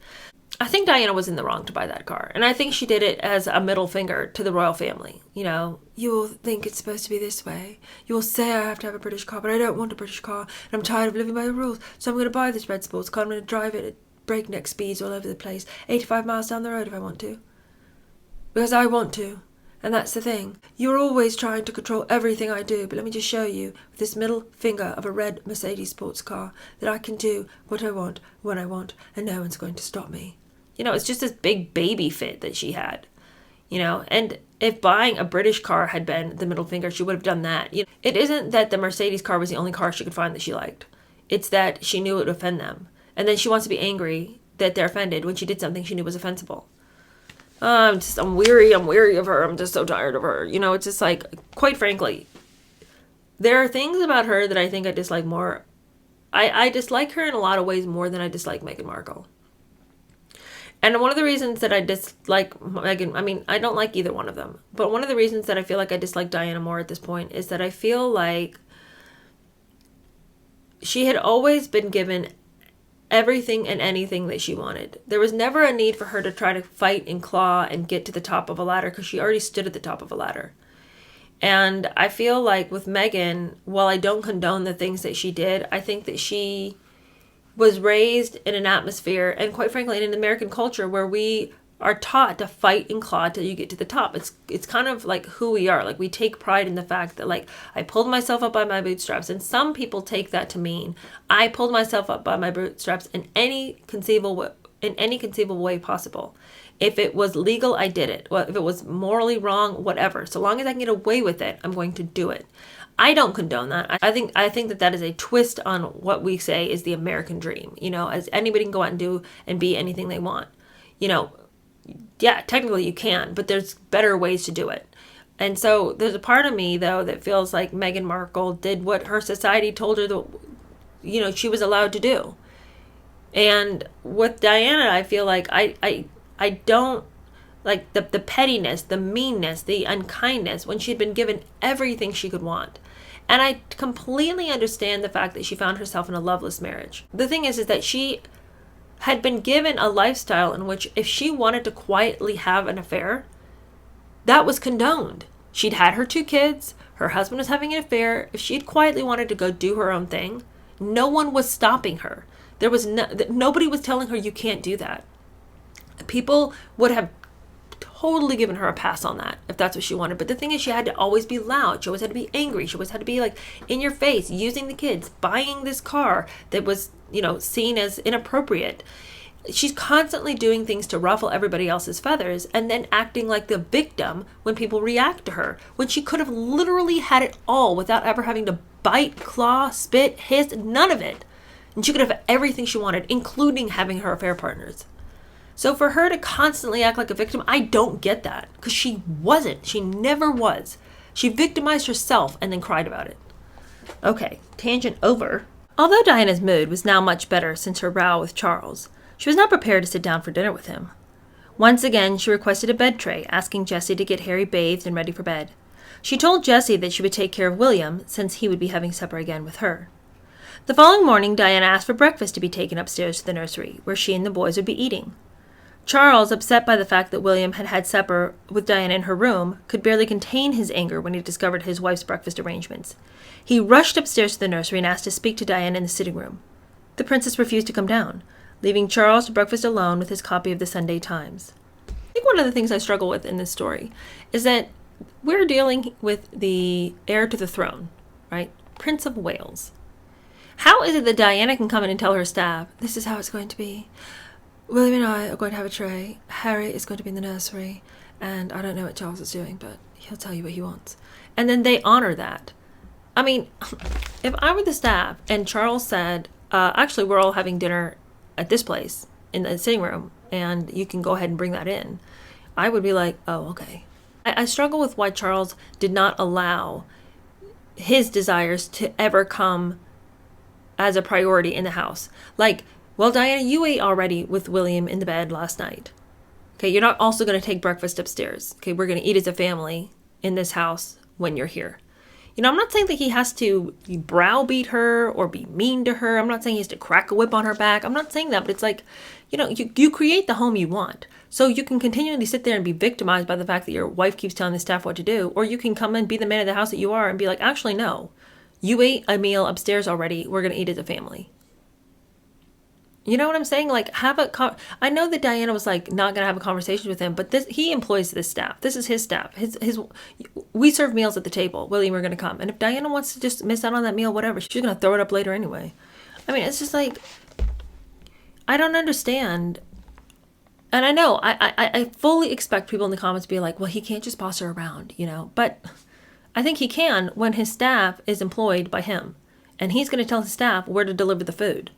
[SPEAKER 1] I think Diana was in the wrong to buy that car. And I think she did it as a middle finger to the royal family. You know, you will think it's supposed to be this way. You will say I have to have a British car, but I don't want a British car. And I'm tired of living by the rules. So I'm going to buy this red sports car. I'm going to drive it at breakneck speeds all over the place. 85 miles down the road if I want to. Because I want to. And that's the thing. You're always trying to control everything I do, but let me just show you with this middle finger of a red Mercedes sports car that I can do what I want, when I want, and no one's going to stop me. You know, it's just this big baby fit that she had. You know, and if buying a British car had been the middle finger, she would have done that. You know, it isn't that the Mercedes car was the only car she could find that she liked. It's that she knew it would offend them. And then she wants to be angry that they're offended when she did something she knew was offensive. I'm weary of her. I'm just so tired of her. You know, it's just like, quite frankly, there are things about her that I think I dislike more. I dislike her in a lot of ways more than I dislike Meghan Markle. And one of the reasons that I dislike Meghan, I mean, I don't like either one of them, but one of the reasons that I feel like I dislike Diana more at this point is that I feel like she had always been given everything and anything that she wanted. There was never a need for her to try to fight and claw and get to the top of a ladder because she already stood at the top of a ladder. And I feel like with Meghan, while I don't condone the things that she did, I think that she was raised in an atmosphere and quite frankly in an American culture where we are taught to fight and claw till you get to the top. It's kind of like who we are. Like we take pride in the fact that like I pulled myself up by my bootstraps, and some people take that to mean I pulled myself up by my bootstraps in any conceivable way possible. If it was legal, I did it. Well, if it was morally wrong, whatever. So long as I can get away with it, I'm going to do it. I don't condone that. I think that is a twist on what we say is the American dream. You know, as anybody can go out and do and be anything they want. You know, yeah, technically you can, but there's better ways to do it. And so there's a part of me, though, that feels like Meghan Markle did what her society told her that, you know, she was allowed to do. And with Diana, I feel like I don't like the pettiness, the meanness, the unkindness when she'd been given everything she could want. And I completely understand the fact that she found herself in a loveless marriage. The thing is that she had been given a lifestyle in which if she wanted to quietly have an affair, that was condoned. She'd had her 2 kids, her husband was having an affair. If she'd quietly wanted to go do her own thing, no one was stopping her. There was nobody was telling her you can't do that. People would have totally given her a pass on that if that's what she wanted. But the thing is, she had to always be loud. She always had to be angry. She always had to be like in your face, using the kids, buying this car that was, you know, seen as inappropriate. She's constantly doing things to ruffle everybody else's feathers and then acting like the victim when people react to her, when she could have literally had it all without ever having to bite, claw, spit, hiss, none of it. And she could have everything she wanted, including having her affair partners. So for her to constantly act like a victim, I don't get that, because she wasn't. She never was. She victimized herself and then cried about it. Okay, tangent over. Although Diana's mood was now much better since her row with Charles, she was not prepared to sit down for dinner with him. Once again, she requested a bed tray, asking Jessie to get Harry bathed and ready for bed. She told Jessie that she would take care of William, since he would be having supper again with her. The following morning, Diana asked for breakfast to be taken upstairs to the nursery, where she and the boys would be eating. Charles, upset by the fact that William had had supper with Diana in her room, could barely contain his anger when he discovered his wife's breakfast arrangements. He rushed upstairs to the nursery and asked to speak to Diana in the sitting room. The princess refused to come down, leaving Charles to breakfast alone with his copy of the Sunday Times. I think one of the things I struggle with in this story is that we're dealing with the heir to the throne, right? Prince of Wales. How is it that Diana can come in and tell her staff, this is how it's going to be? William and I are going to have a tray. Harry is going to be in the nursery. And I don't know what Charles is doing, but he'll tell you what he wants. And then they honor that. I mean, if I were the staff and Charles said, actually, we're all having dinner at this place in the sitting room, and you can go ahead and bring that in, I would be like, oh, okay. I struggle with why Charles did not allow his desires to ever come as a priority in the house. Like, well, Diana, you ate already with William in the bed last night. Okay, you're not also going to take breakfast upstairs. Okay, we're going to eat as a family in this house when you're here. You know, I'm not saying that he has to browbeat her or be mean to her. I'm not saying he has to crack a whip on her back. I'm not saying that, but it's like, you know, you create the home you want. So you can continually sit there and be victimized by the fact that your wife keeps telling the staff what to do, or you can come and be the man of the house that you are and be like, actually, no. You ate a meal upstairs already. We're going to eat as a family. You know what I'm saying? Like, I know that Diana was like not gonna have a conversation with him, but he employs this staff. This is his staff. We serve meals at the table. William, we're gonna come, and if Diana wants to just miss out on that meal, whatever, she's gonna throw it up later anyway. I mean, it's just like, I don't understand. And I know I fully expect people in the comments to be like, well, he can't just boss her around, But I think he can when his staff is employed by him, and he's gonna tell his staff where to deliver the food.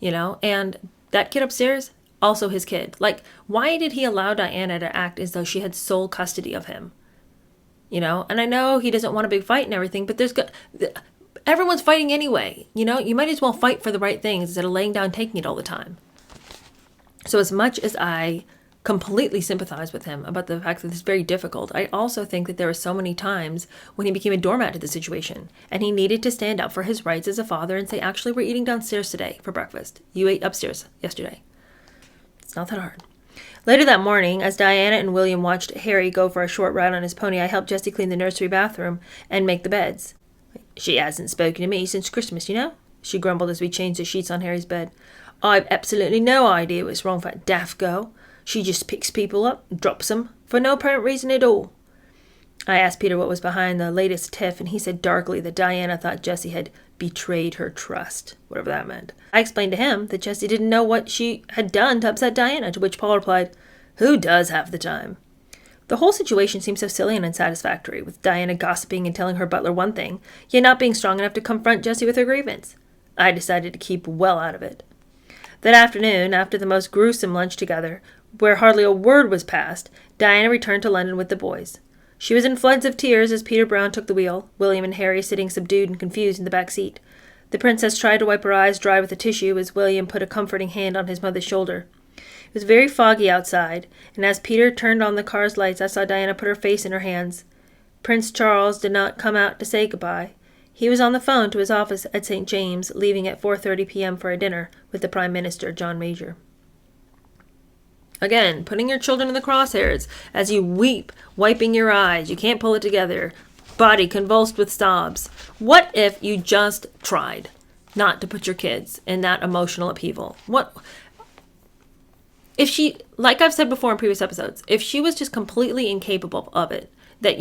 [SPEAKER 1] And that kid upstairs, also his kid. Like, why did he allow Diana to act as though she had sole custody of him? And I know he doesn't want a big fight and everything, but everyone's fighting anyway. You might as well fight for the right things instead of laying down taking it all the time. So as much as I completely sympathize with him about the fact that it's very difficult, I also think that there were so many times when he became a doormat to the situation, and he needed to stand up for his rights as a father and say, actually, we're eating downstairs today for breakfast. You ate upstairs yesterday. It's not that hard. Later that morning, as Diana and William watched Harry go for a short ride on his pony, I helped Jessie clean the nursery bathroom and make the beds. She hasn't spoken to me since Christmas, she grumbled as we changed the sheets on Harry's bed. I've absolutely no idea what's wrong with that daft girl. She just picks people up, drops them, for no apparent reason at all. I asked Peter what was behind the latest tiff, and he said darkly that Diana thought Jessie had betrayed her trust, whatever that meant. I explained to him that Jessie didn't know what she had done to upset Diana, to which Paul replied, who does have the time? The whole situation seemed so silly and unsatisfactory, with Diana gossiping and telling her butler one thing, yet not being strong enough to confront Jessie with her grievance. I decided to keep well out of it. That afternoon, after the most gruesome lunch together, where hardly a word was passed, Diana returned to London with the boys. She was in floods of tears as Peter Brown took the wheel, William and Harry sitting subdued and confused in the back seat. The princess tried to wipe her eyes dry with a tissue as William put a comforting hand on his mother's shoulder. It was very foggy outside, and as Peter turned on the car's lights, I saw Diana put her face in her hands. Prince Charles did not come out to say goodbye. He was on the phone to his office at St. James, leaving at 4:30 p.m. for a dinner with the Prime Minister, John Major. Again, putting your children in the crosshairs as you weep, wiping your eyes, you can't pull it together, body convulsed with sobs. What if you just tried not to put your kids in that emotional upheaval? What if she, like I've said before in previous episodes, if she was just completely incapable of it, that,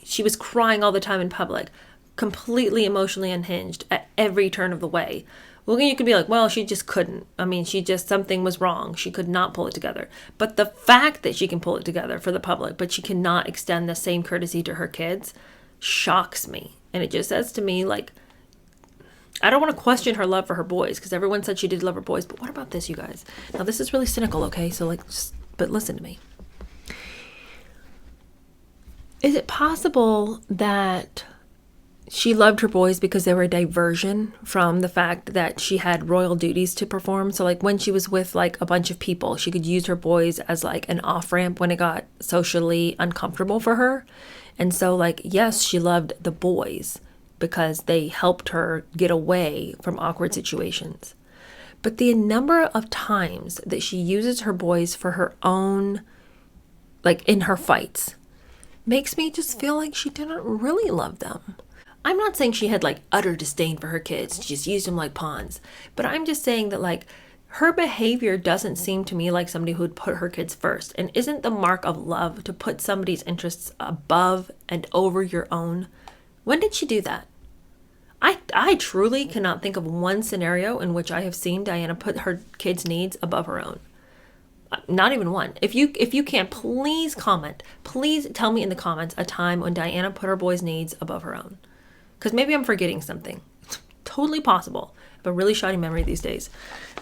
[SPEAKER 1] she was crying all the time in public, completely emotionally unhinged at every turn of the way, well, you could be like, well, she just couldn't. I mean, something was wrong. She could not pull it together. But the fact that she can pull it together for the public, but she cannot extend the same courtesy to her kids, shocks me. And it just says to me, like, I don't want to question her love for her boys, because everyone said she did love her boys. But what about this, you guys? Now, this is really cynical, okay? So, but listen to me. Is it possible that she loved her boys because they were a diversion from the fact that she had royal duties to perform? So when she was with a bunch of people, she could use her boys as an off-ramp when it got socially uncomfortable for her. And so yes, she loved the boys because they helped her get away from awkward situations. But the number of times that she uses her boys for her own, in her fights, makes me just feel like she didn't really love them. I'm not saying she had utter disdain for her kids. She just used them like pawns. But I'm just saying that her behavior doesn't seem to me like somebody who would put her kids first. And isn't the mark of love to put somebody's interests above and over your own? When did she do that? I truly cannot think of one scenario in which I have seen Diana put her kids' needs above her own. Not even one. If you can, please comment. Please tell me in the comments a time when Diana put her boys' needs above her own. Because maybe I'm forgetting something. It's totally possible. I have a really shoddy memory these days.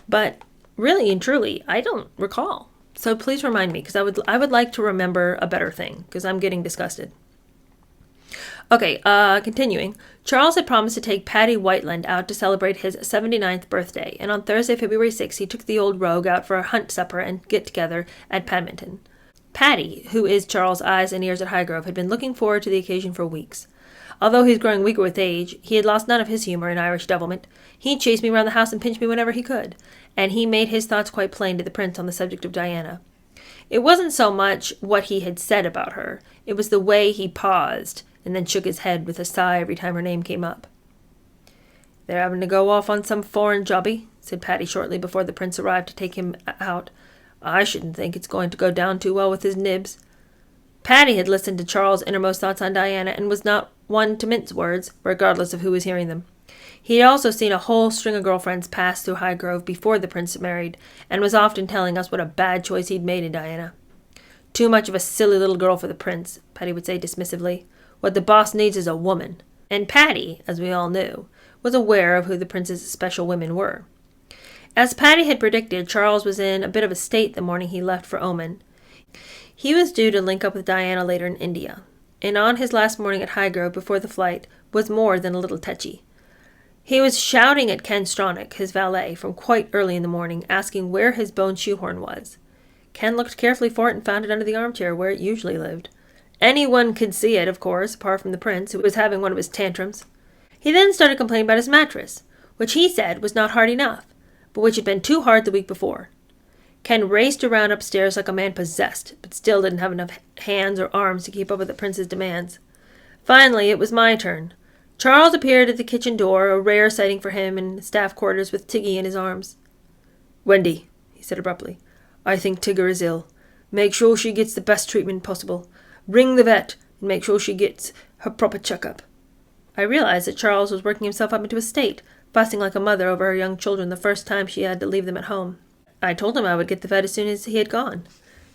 [SPEAKER 1] But really and truly, I don't recall. So please remind me, because I would like to remember a better thing, because I'm getting disgusted. Okay, continuing. Charles had promised to take Patty Whiteland out to celebrate his 79th birthday, and on Thursday, February 6th, he took the old rogue out for a hunt supper and get-together at Padminton. Patty, who is Charles' eyes and ears at Highgrove, had been looking forward to the occasion for weeks. Although he was growing weaker with age, he had lost none of his humor and Irish devilment. He'd chase me around the house and pinch me whenever he could, and he made his thoughts quite plain to the prince on the subject of Diana. It wasn't so much what he had said about her, it was the way he paused and then shook his head with a sigh every time her name came up. "They're having to go off on some foreign jobby," said Patty shortly before the prince arrived to take him out. "I shouldn't think it's going to go down too well with his nibs." Patty had listened to Charles' innermost thoughts on Diana and was not one to mince words, regardless of who was hearing them. He had also seen a whole string of girlfriends pass through Highgrove before the prince married, and was often telling us what a bad choice he'd made in Diana. "Too much of a silly little girl for the prince," Patty would say dismissively. "What the boss needs is a woman." And Patty, as we all knew, was aware of who the prince's special women were. As Patty had predicted, Charles was in a bit of a state the morning he left for Oman. He was due to link up with Diana later in India, and on his last morning at Highgrove before the flight was more than a little tetchy. He was shouting at Ken Stronach, his valet, from quite early in the morning, asking where his bone shoehorn was. Ken looked carefully for it and found it under the armchair where it usually lived. Anyone could see it, of course, apart from the prince, who was having one of his tantrums. He then started complaining about his mattress, which he said was not hard enough, but which had been too hard the week before. Ken raced around upstairs like a man possessed, but still didn't have enough hands or arms to keep up with the prince's demands. Finally, it was my turn. Charles appeared at the kitchen door, a rare sighting for him in staff quarters with Tiggy in his arms. "Wendy," he said abruptly, "I think Tigger is ill. Make sure she gets the best treatment possible. Ring the vet and make sure she gets her proper checkup." I realized that Charles was working himself up into a state, fussing like a mother over her young children the first time she had to leave them at home. I told him I would get the vet as soon as he had gone.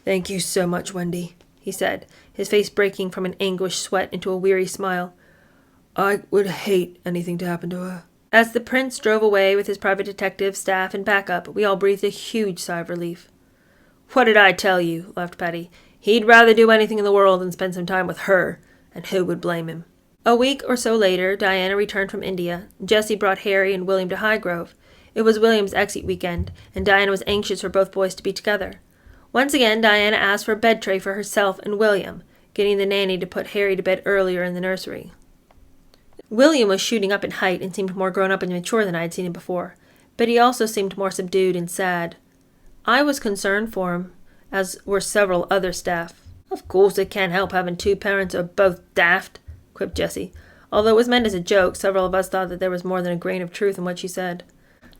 [SPEAKER 1] "Thank you so much, Wendy," he said, his face breaking from an anguished sweat into a weary smile. "I would hate anything to happen to her." As the prince drove away with his private detective, staff, and backup, we all breathed a huge sigh of relief. "What did I tell you?" laughed Patty. "He'd rather do anything in the world than spend some time with her, and who would blame him?" A week or so later, Diana returned from India. Jessie brought Harry and William to Highgrove. It was William's exit weekend, and Diana was anxious for both boys to be together. Once again, Diana asked for a bed tray for herself and William, getting the nanny to put Harry to bed earlier in the nursery. William was shooting up in height and seemed more grown up and mature than I had seen him before, but he also seemed more subdued and sad. I was concerned for him, as were several other staff. "Of course they can't help having two parents who are both daft," quipped Jessie. Although it was meant as a joke, several of us thought that there was more than a grain of truth in what she said.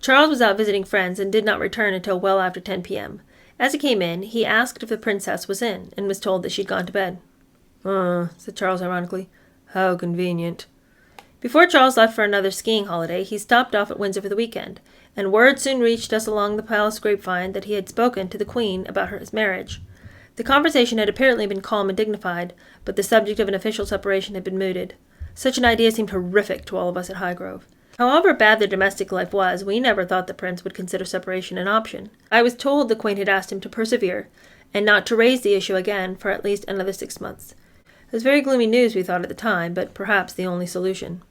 [SPEAKER 1] Charles was out visiting friends and did not return until well after 10 p.m. As he came in, he asked if the princess was in, and was told that she'd gone to bed. Said Charles ironically. "How convenient." Before Charles left for another skiing holiday, he stopped off at Windsor for the weekend, and word soon reached us along the palace grapevine that he had spoken to the Queen about his marriage. The conversation had apparently been calm and dignified, but the subject of an official separation had been mooted. Such an idea seemed horrific to all of us at Highgrove. However bad their domestic life was, we never thought the prince would consider separation an option. I was told the Queen had asked him to persevere, and not to raise the issue again for at least another 6 months. It was very gloomy news, we thought at the time, but perhaps the only solution.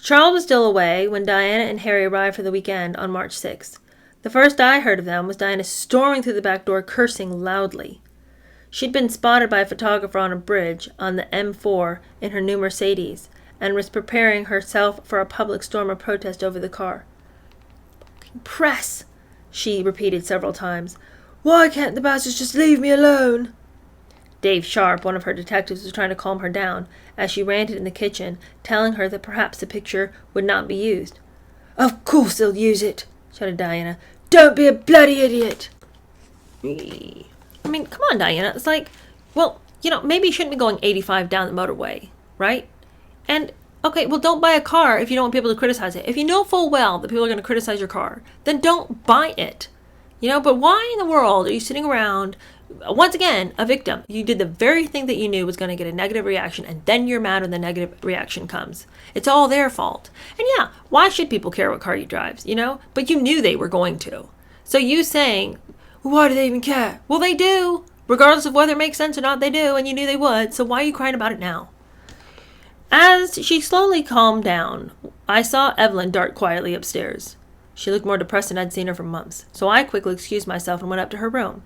[SPEAKER 1] Charles was still away when Diana and Harry arrived for the weekend on March 6th. The first I heard of them was Diana storming through the back door, cursing loudly. She'd been spotted by a photographer on a bridge on the M4 in her new Mercedes, and was preparing herself for a public storm of protest over the car. "Press," she repeated several times. "Why can't the bastards just leave me alone?" Dave Sharp, one of her detectives, was trying to calm her down as she ranted in the kitchen, telling her that perhaps the picture would not be used. "Of course they'll use it," shouted Diana. "Don't be a bloody idiot." I mean, come on, Diana. It's like, well, maybe you shouldn't be going 85 down the motorway, right? And, okay, well, don't buy a car if you don't want people to criticize it. If you know full well that people are going to criticize your car, then don't buy it. But why in the world are you sitting around, once again, a victim? You did the very thing that you knew was going to get a negative reaction, and then you're mad when the negative reaction comes. It's all their fault. And yeah, why should people care what car you drive, But you knew they were going to. So you saying, why do they even care? Well, they do. Regardless of whether it makes sense or not, they do, and you knew they would. So why are you crying about it now? As she slowly calmed down, I saw Evelyn dart quietly upstairs. She looked more depressed than I'd seen her for months, so I quickly excused myself and went up to her room.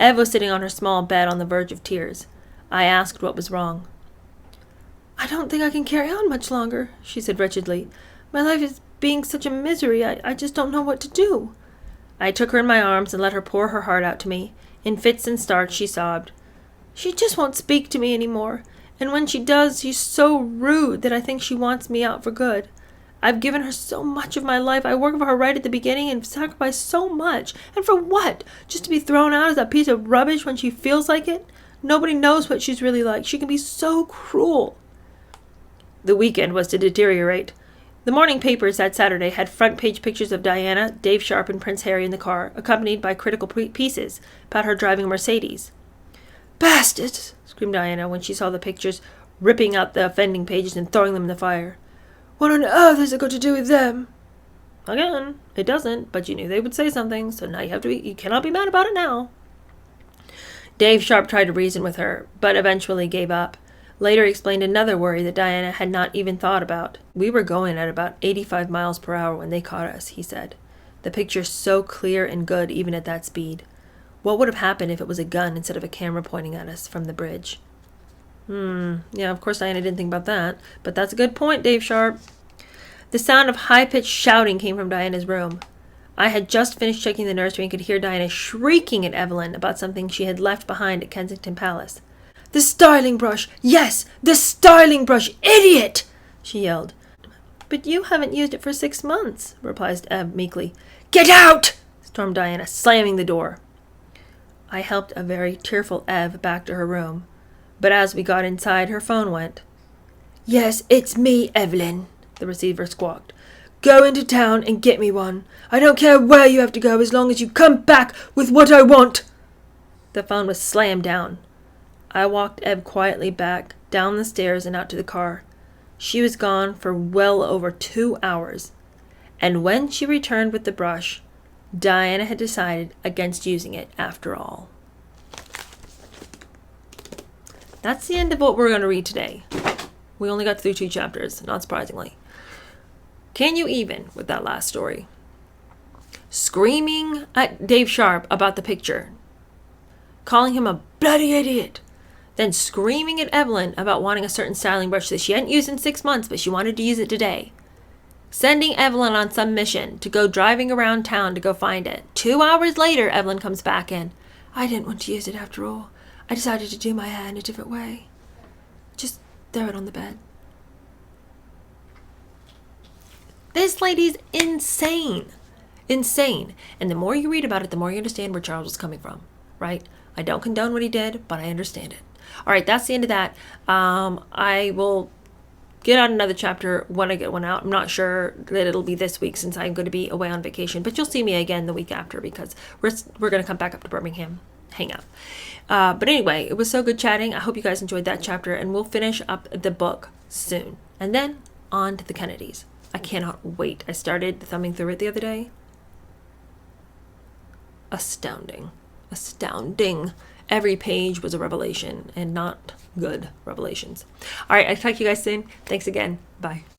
[SPEAKER 1] Ev was sitting on her small bed on the verge of tears. I asked what was wrong. "I don't think I can carry on much longer," she said wretchedly. "My life is being such a misery, I just don't know what to do." I took her in my arms and let her pour her heart out to me. In fits and starts, she sobbed. "She just won't speak to me any more. And when she does, she's so rude that I think she wants me out for good. I've given her so much of my life. I worked for her right at the beginning and sacrificed so much. And for what? Just to be thrown out as a piece of rubbish when she feels like it? Nobody knows what she's really like. She can be so cruel. The weekend was to deteriorate. The morning papers that Saturday had front-page pictures of Diana, Dave Sharp, and Prince Harry in the car, accompanied by critical pieces about her driving a Mercedes. "Bastards!" screamed Diana when she saw the pictures, ripping out the offending pages and throwing them in the fire. "What on earth has it got to do with them?" Again, it doesn't, but you knew they would say something, so now you cannot be mad about it now. Dave Sharp tried to reason with her, but eventually gave up. Later explained another worry that Diana had not even thought about. "We were going at about 85 miles per hour when they caught us," he said. "The picture's so clear and good even at that speed. What would have happened if it was a gun instead of a camera pointing at us from the bridge?" Yeah, of course Diana didn't think about that, but that's a good point, Dave Sharp. The sound of high-pitched shouting came from Diana's room. I had just finished checking the nursery and could hear Diana shrieking at Evelyn about something she had left behind at Kensington Palace. "The styling brush! Yes, the styling brush! Idiot!" she yelled. "But you haven't used it for 6 months," replied Ev meekly. "Get out!" stormed Diana, slamming the door. I helped a very tearful Ev back to her room, but as we got inside, her phone went. "Yes, it's me, Evelyn," the receiver squawked. "Go into town and get me one. I don't care where you have to go as long as you come back with what I want." The phone was slammed down. I walked Ev quietly back, down the stairs and out to the car. She was gone for well over 2 hours. And when she returned with the brush, Diana had decided against using it after all. That's the end of what we're going to read today. We only got through 2 chapters, not surprisingly. Can you even with that last story? Screaming at Dave Sharp about the picture. Calling him a bloody idiot. Then screaming at Evelyn about wanting a certain styling brush that she hadn't used in 6 months, but she wanted to use it today. Sending Evelyn on some mission to go driving around town to go find it. 2 hours later, Evelyn comes back in. "I didn't want to use it after all. I decided to do my hair in a different way. Just throw it on the bed." This lady's insane. Insane. And the more you read about it, the more you understand where Charles was coming from, right? I don't condone what he did, but I understand it. All right, that's the end of that. I will get out another chapter when I get one out. I'm not sure that it'll be this week since I'm going to be away on vacation, but you'll see me again the week after because we're going to come back up to Birmingham, hang out. But anyway, it was so good chatting. I hope you guys enjoyed that chapter, and we'll finish up the book soon. And then on to the Kennedys. I cannot wait. I started thumbing through it the other day. Astounding. Astounding. Every page was a revelation, and not good revelations. All right, I'll talk to you guys soon. Thanks again. Bye.